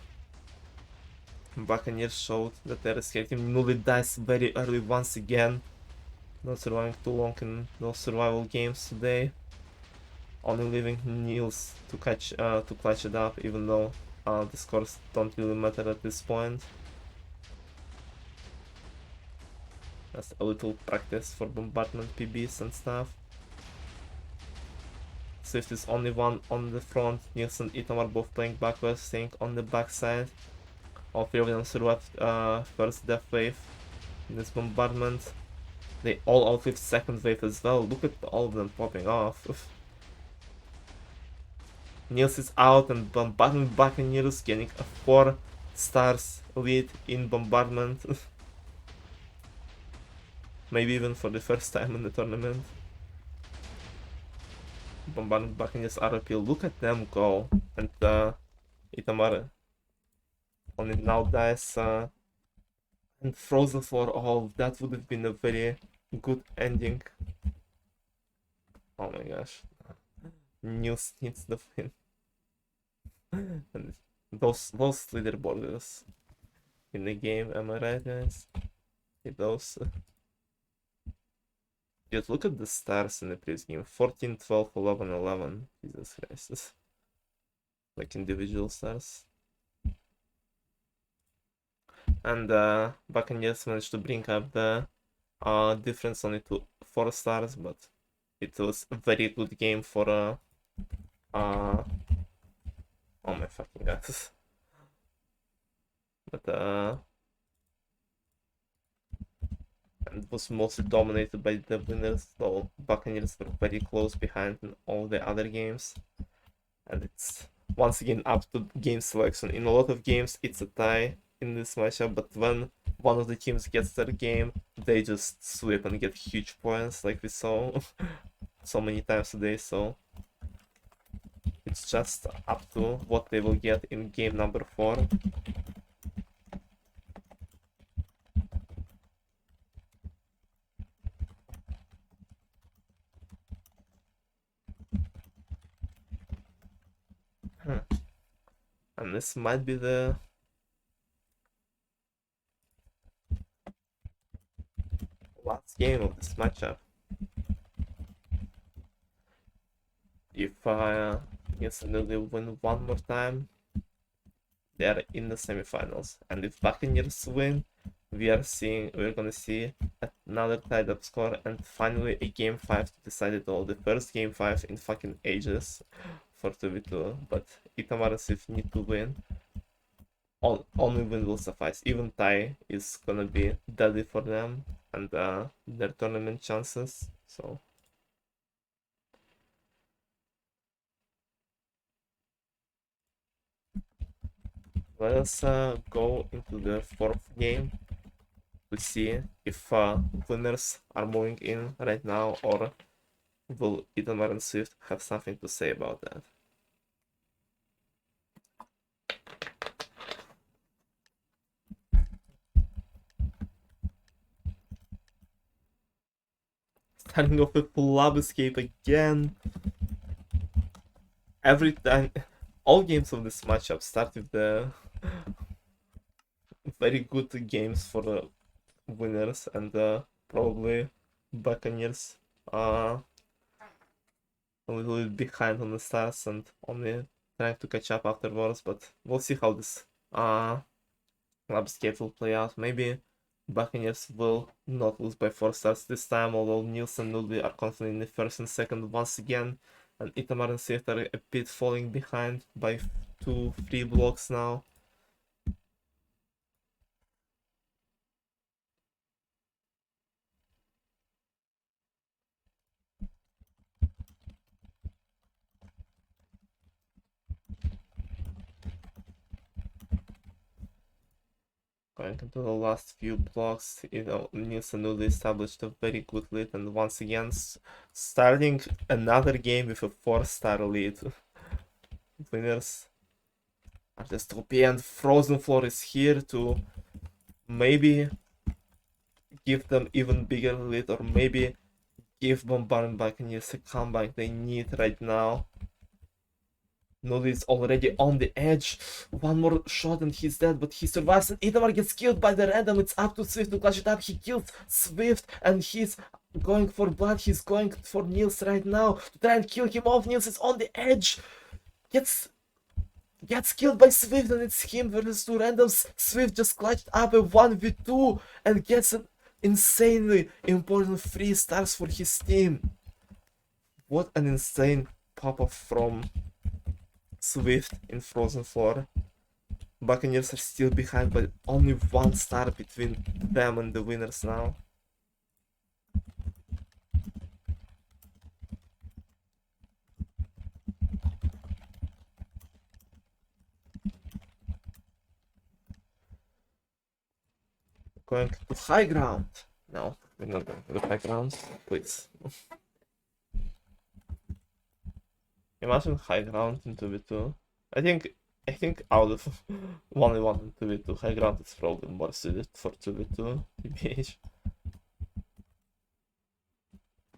Buccaneers showed that they're escaping. Nudli dies very early once again, not surviving too long in those survival games today. Only leaving Niels to clutch it up, even though the scores don't really matter at this point. Just a little practice for Bombardment PBs and stuff. Swift is only one on the front. Niels and Itam are both playing backwards, staying on the backside. All 3 of them survived first death wave in this Bombardment. They all outlived second wave as well. Look at all of them popping off. Niels is out, and Bombardment Buccaneers getting a 4 stars lead in Bombardment. Maybe even for the first time in the tournament. Bombardment Buccaneers RP, look at them go. And Itamar only now dies and frozen for all. That would have been a very good ending. Oh my gosh. Niels needs the win. And those leaderboarders in the game, am I right, guys? Those. Dude, look at the stars in the previous game. 14, 12, 11, 11. Jesus Christ. Like individual stars. And Buccaneers managed to bring up the difference only to 4 stars, but it was a very good game for oh my fucking god. But and it was mostly dominated by the winners, though Buccaneers were very close behind in all the other games. And it's once again up to game selection. In a lot of games it's a tie in this matchup, but when one of the teams gets their game, they just sweep and get huge points like we saw so many times today. So It's just up to what they will get in game number 4. And this might be the last game of this matchup. If yes, they win one more time, they are in the semifinals. And if Buccaneers win, we're gonna see another tied up score and finally a game 5 to decide it all. The first game 5 in fucking ages for 2v2, but Itamar and Sif need to win. Only win will suffice. Even tie is gonna be deadly for them and their tournament chances. So let us go into the 4th game to see if winners are moving in right now, or will Itamar and Swift have something to say about that. Starting off with Lab Escape again. Every time, all games of this matchup start with the very good games for the winners, and probably Buccaneers a little bit behind on the stars and only trying to catch up afterwards, but we'll see how this Labscape will play out. Maybe Buccaneers will not lose by 4 stars this time, although Nielsen and Nulby are confident in the first and second once again, and Itamar and Swift are a bit falling behind by 2-3 blocks now. Going into the last few blocks, Nielsen Nulby established a very good lead, and once again starting another game with a 4-star lead. Winners are just OP, and Frozen Floor is here to maybe give them even bigger lead, or maybe give Bombardment Buccaneers a comeback they need right now. Nully is already on the edge. One more shot and he's dead, but he survives, and Itamar gets killed by the random. It's up to Swift to clutch it up. He kills Swift and he's going for blood. He's going for Niels right now to try and kill him off. Niels is on the edge. Gets killed by Swift, and it's him versus 2 randoms. Swift just clutched up a 1v2 and gets an insanely important 3 stars for his team. What an insane pop-off from Swift in Frozen Floor. Buccaneers are still behind, but only 1 star between them and the winners now. Going to high ground. No, we're not going to the high ground. Please. Imagine high ground in 2v2. I think out of 1v1 and 2v2, high ground is probably more suited for 2v2 PBH.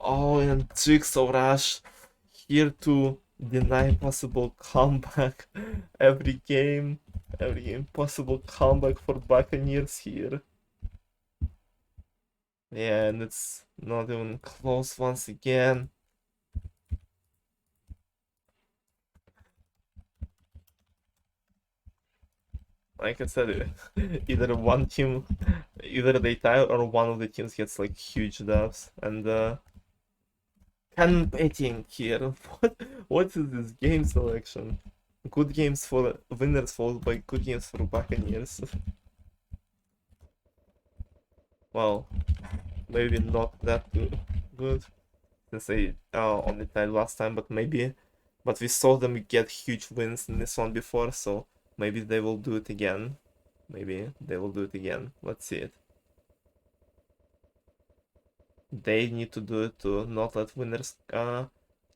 Oh, and Jigsaw Rush here to deny possible comeback. Every game possible comeback for Buccaneers here. Yeah, and it's not even close once again. Like I said, either one team, either they tie or one of the teams gets like huge dubs. And can betting here. What is this game selection? Good games for winners followed by good games for Buccaneers. Well, maybe not that good since they only tied last time, but we saw them get huge wins in this one before, so maybe they will do it again. Let's see it. They need to do it to not let winners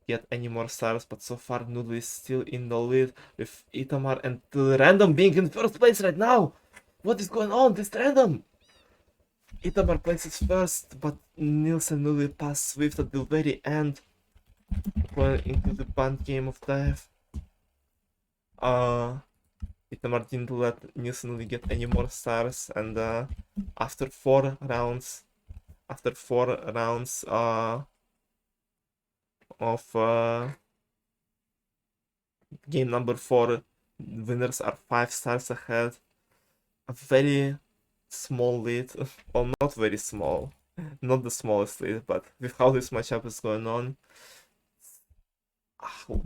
get any more stars, but so far Noodle is still in the lead with Itamar and Random being in first place right now. What is going on? This Random! Itamar places first, but Nils and Noodle pass Swift at the very end, going into the band game of death. Itamar didn't let Nils and Noodle get any more stars, and after four rounds of game number 4, winners are 5 stars ahead. A very small lead. Well, not very small. Not the smallest lead, but with how this matchup is going on,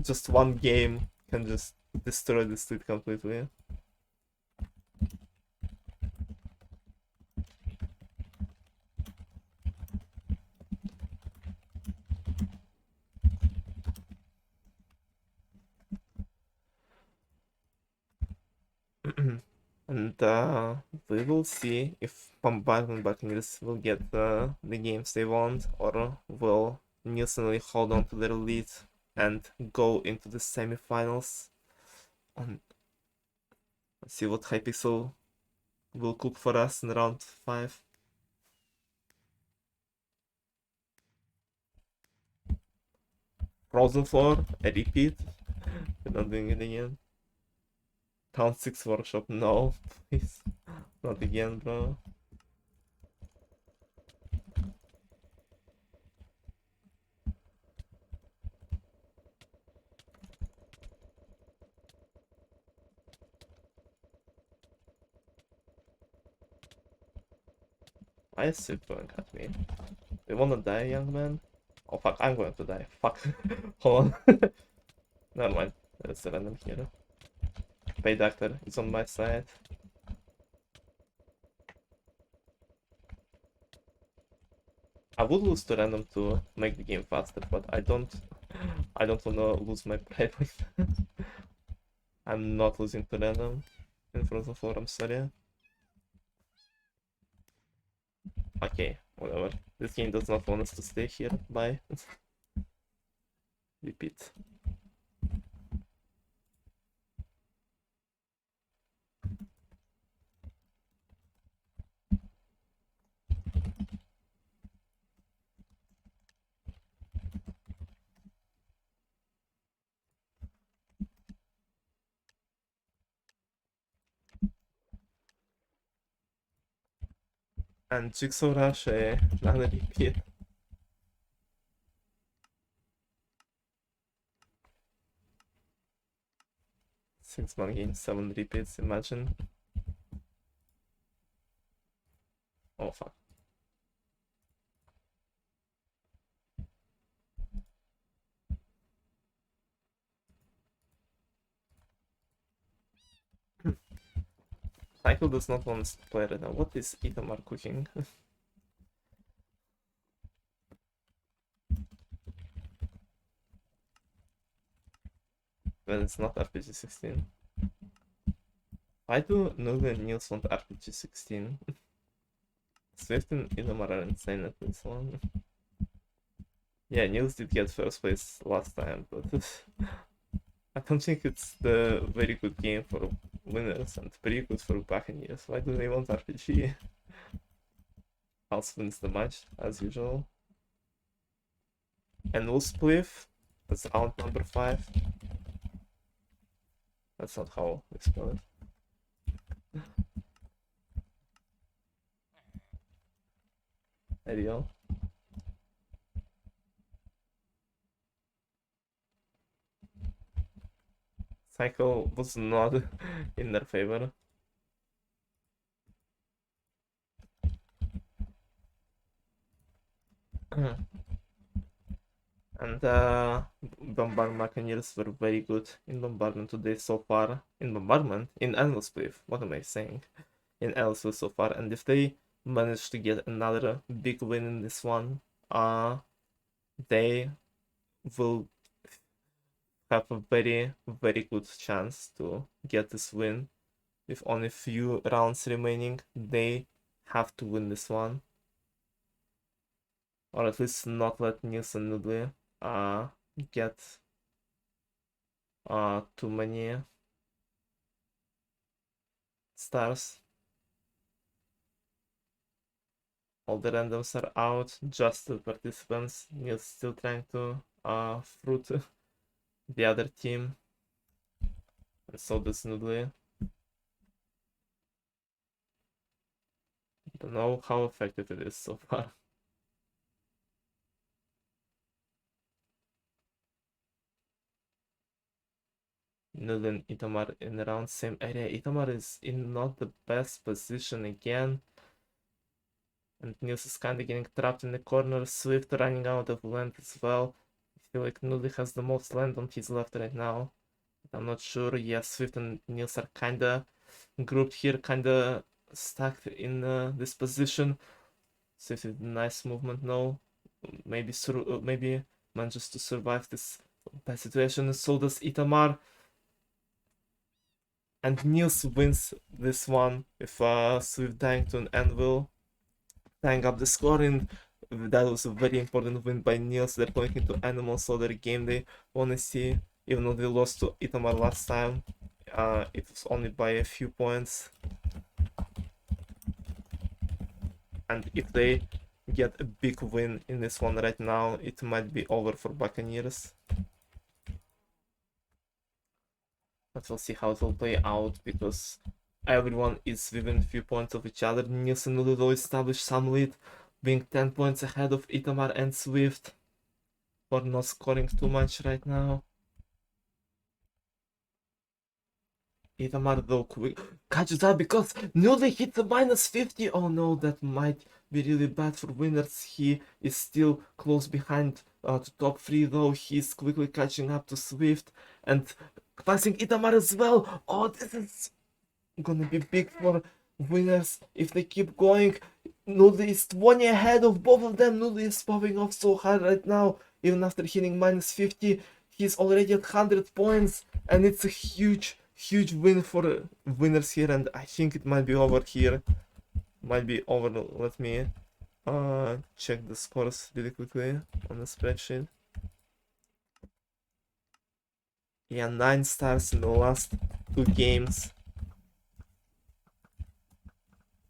just one game can just destroy this lead completely. And we will see if Bombardment Buccaneers will get the games they want, or will Nielsen hold on to their lead and go into the semifinals. And let's see what Hypixel will cook for us in round 5. Frozen Floor, a repeat. We're not doing it again. Town 6 Workshop, no, please. Not again, bro. Why is Sip going at me? They wanna die, young man? Oh fuck, I'm going to die. Fuck. Hold on. Never mind. There's a random hero. Pay Doctor is on my side. I would lose to random to make the game faster, but I don't wanna lose my pride like that. I'm not losing to random in Frozen 4, I'm sorry. Okay, whatever. This game does not want us to stay here. Bye. Repeat. And Jigsaw Rush, another repeat. 6-man game, 7 repeats, imagine. Oh fuck. Cycle does not want us to play right now. What is Itamar cooking? When it's not RPG 16. Why do Nuga and Niels want RPG 16? Swift and Itamar are insane at this one. Yeah, Niels did get first place last time, but I don't think it's the very good game for winners and pretty good for Buccaneers. Why do they want RPG? House wins the match, as usual. And Wolfspliff, that's out number 5. That's not how we spell it. There you go. Cycle was not in their favor. And Bombardment Buccaneers were very good in Bombardment today so far. In Bombardment? In Endless Wave. What am I saying? In Endless Wave so far. And if they manage to get another big win in this one, they will have a very, very good chance to get this win. With only a few rounds remaining, they have to win this one. Or at least not let Nils and Noodle get too many stars. All the randoms are out, just the participants. Neil's still trying to fruit the other team. And so does Noodly. Don't know how effective it is so far. Noodly and Itamar in around same area. Itamar is in not the best position again. And Nils is kinda getting trapped in the corner. Swift running out of land as well. I feel like Noodly has the most land on his left right now. I'm not sure. Yeah, Swift and Nils are kinda grouped here, kinda stuck in this position. Swift with nice movement now. Maybe manages to survive this bad situation. So does Itamar. And Nils wins this one with Swift dying to an anvil, tying up the score. And that was a very important win by Nils. They're going into Animal Slaughter game they want to see, even though they lost to Itamar last time. It was only by a few points. And if they get a big win in this one right now, it might be over for Buccaneers. But we'll see how it will play out, because everyone is within a few points of each other. Nielsen will establish some lead, being 10 points ahead of Itamar and Swift for not scoring too much right now. Itamar though quick catches up because Newly hits a -50. Oh no, that might be really bad for winners. He is still close behind to top 3 though. He's quickly catching up to Swift and passing Itamar as well. Oh, this is gonna be big for winners if they keep going. Nudli is 20 ahead of both of them. Nudli is popping off so hard right now. Even after hitting -50, he's already at 100 points, and it's a huge win for winners here. And I think it might be over here. Might be over. Let me check the scores really quickly on the spreadsheet. Yeah, 9 stars in the last 2 games.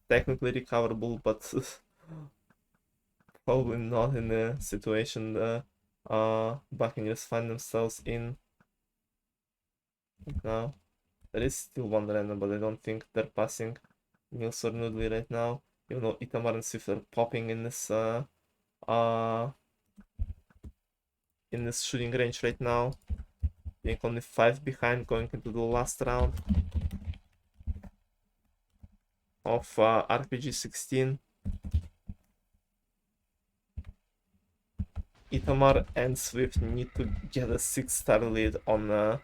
Technically recoverable, but probably not in the situation the Buccaneers find themselves in now. There is still one random, but I don't think they're passing Nils or Noodly right now. Even though Itamar and Swift are popping in this shooting range right now. Being only 5 behind going into the last round of RPG 16. Itamar and Swift need to get a 6-star lead on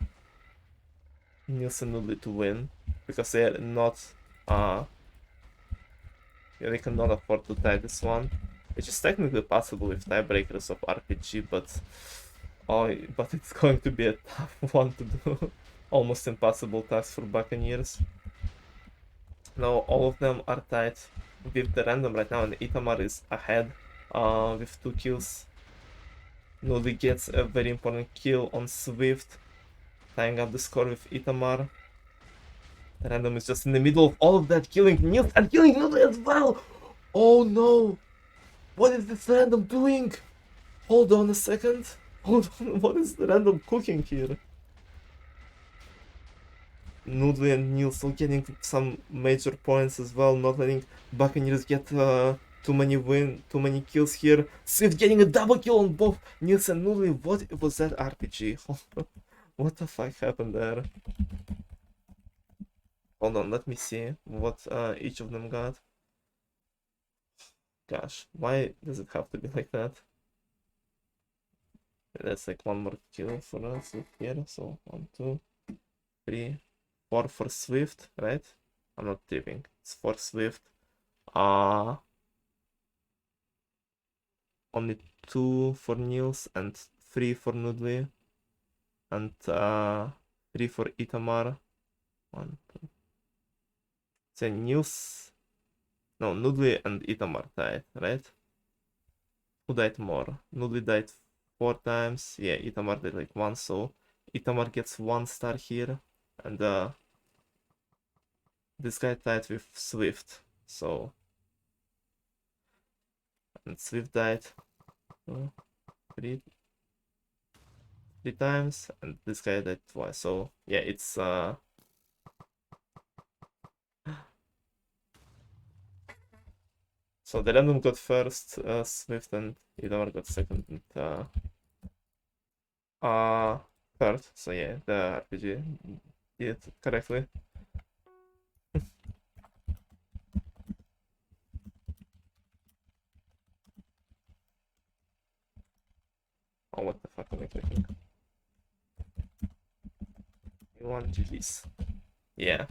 Nielsen Noodly to win, because they are not yeah, they cannot afford to tie this one, which is technically possible with tiebreakers of RPG, but it's going to be a tough one to do. Almost impossible task for Buccaneers. Now all of them are tied with the random right now, and Itamar is ahead with 2 kills. Nodi gets a very important kill on Swift, tying up the score with Itamar. The random is just in the middle of all of that, killing Nils and killing Nodi as well! Oh no! What is this random doing? Hold on a second. Hold on, what is the random cooking here? Noodly and Nils still getting some major points as well, not letting Buccaneers get too many kills here. Swift getting a double kill on both Nils and Noodly. What was that RPG? What the fuck happened there? Hold on, let me see what each of them got. Gosh, why does it have to be like that? That's like one more kill for us here. So 1, 2, 3, 4 for Swift, right? I'm not tripping. It's for Swift. Only 2 for Niels and 3 for Noodly. And 3 for Itamar. 1, 2. So Niels. No, Noodly and Itamar died, right? Who died more? Noodly died 4 times. Yeah, Itamar did like 1, so Itamar gets 1 star here. And this guy tied with Swift, so... And Swift died 3 times, and this guy died twice, so yeah, it's... So the random got first, Swift, and Itamar got second, and third, so yeah, the RPG did it correctly. Oh, what the fuck am I clicking? You want GG's. Yeah.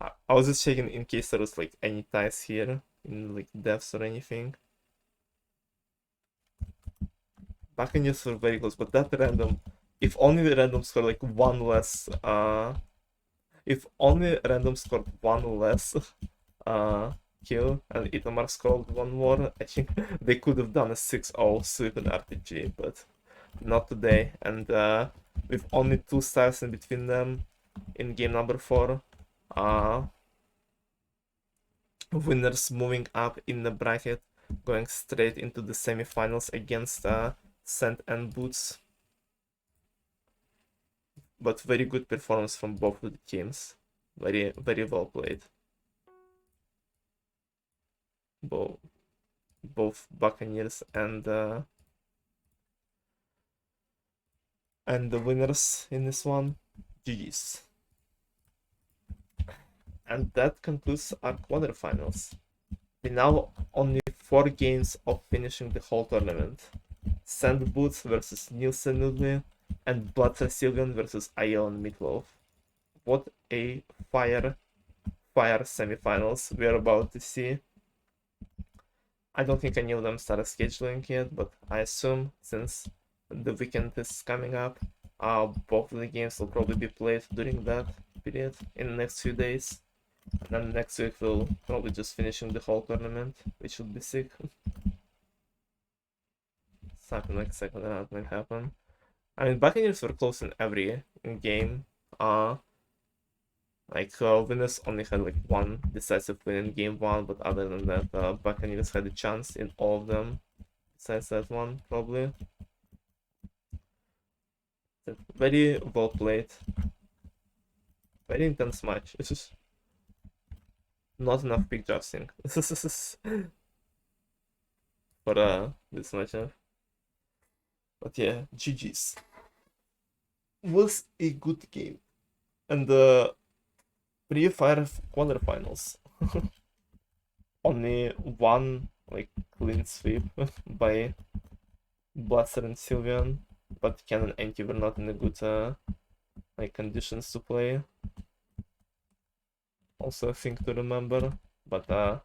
I was just checking in case there was like any ties here in like deaths or anything. Buccaneers were very close, but that random, if only the random scored like 1 less, if only random scored 1 less kill and Itamar scored 1 more, I think they could have done a 6-0 sweep in RPG, but not today. And with only 2 stars in between them in game number 4, winners moving up in the bracket, going straight into the semifinals against Sand and Boots. But very good performance from both of the teams. Very, very well played. Both Buccaneers and the winners in this one. GG's. And that concludes our quarterfinals. We now only 4 games of finishing the whole tournament. Sand Boots versus Nielsen Nudley and Blood Sicilian versus Ion Meatloaf. What a fire semifinals we're about to see. I don't think any of them started scheduling yet, but I assume since the weekend is coming up, both of the games will probably be played during that period in the next few days. And then next week we'll probably just finishing the whole tournament, which would be sick. Something like second round might happen. I mean, Buccaneers were close in every game. Winners only had like 1 decisive win in game 1, but other than that, Buccaneers had a chance in all of them, besides that one, probably. Very well played. Very intense match. It's just not enough pick drafting for this matchup. But yeah, GG's. Was a good game. And the pre-fire quarterfinals. Only 1 like clean sweep by Blaster and Sylvian, but Ken and Enki were not in a good like conditions to play. Also a thing to remember. But other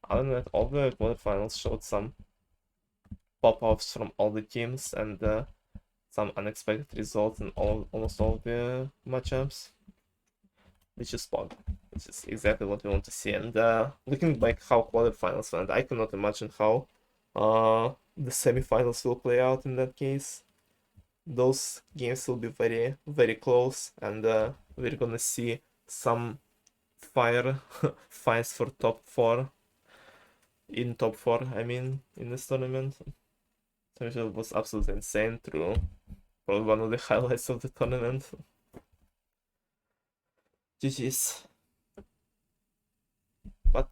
than that, all the quarterfinals showed some pop-offs from all the teams and some unexpected results in almost all the matchups, which is fun. Which is exactly what we want to see. And looking back how quarterfinals went, I cannot imagine how the semifinals will play out in that case. Those games will be very, very close, and we're gonna see some fire fights for top 4. In top 4, I mean, in this tournament. Which was absolutely insane, true. Probably one of the highlights of the tournament. GG's. But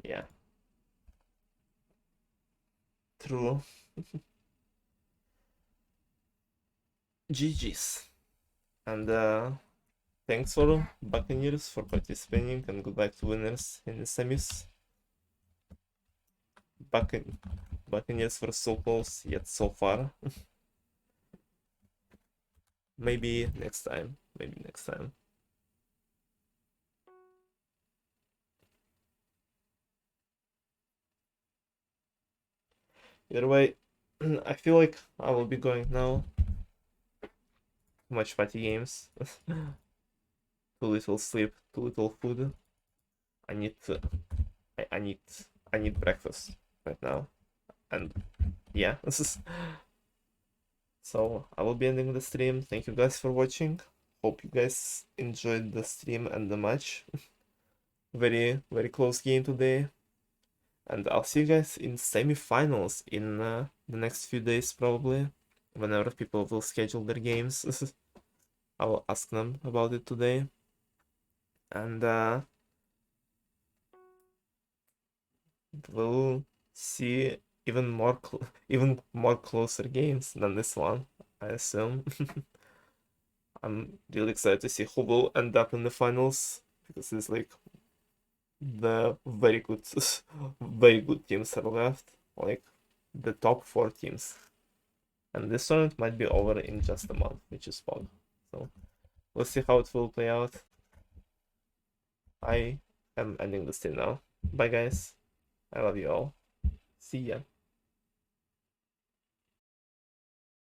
yeah, true. GG's. And thanks for Buccaneers for participating, and goodbye to winners in the semis. Buccaneers were so close, yet so far. Maybe next time. Maybe next time. Either way, I feel like I will be going now. Too much party games. Too little sleep, too little food. I need to, I need breakfast right now. And yeah. So I will be ending the stream. Thank you guys for watching. Hope you guys enjoyed the stream and the match. Very, very close game today. And I'll see you guys in semi-finals in the next few days probably. Whenever people will schedule their games. I will ask them about it today. And we'll see even more closer games than this one, I assume. I'm really excited to see who will end up in the finals because it's like the very good very good teams are left, like the top 4 teams. And this tournament might be over in just a month, which is fun. So we'll see how it will play out. I am ending the stream now. Bye guys. I love you all. See ya.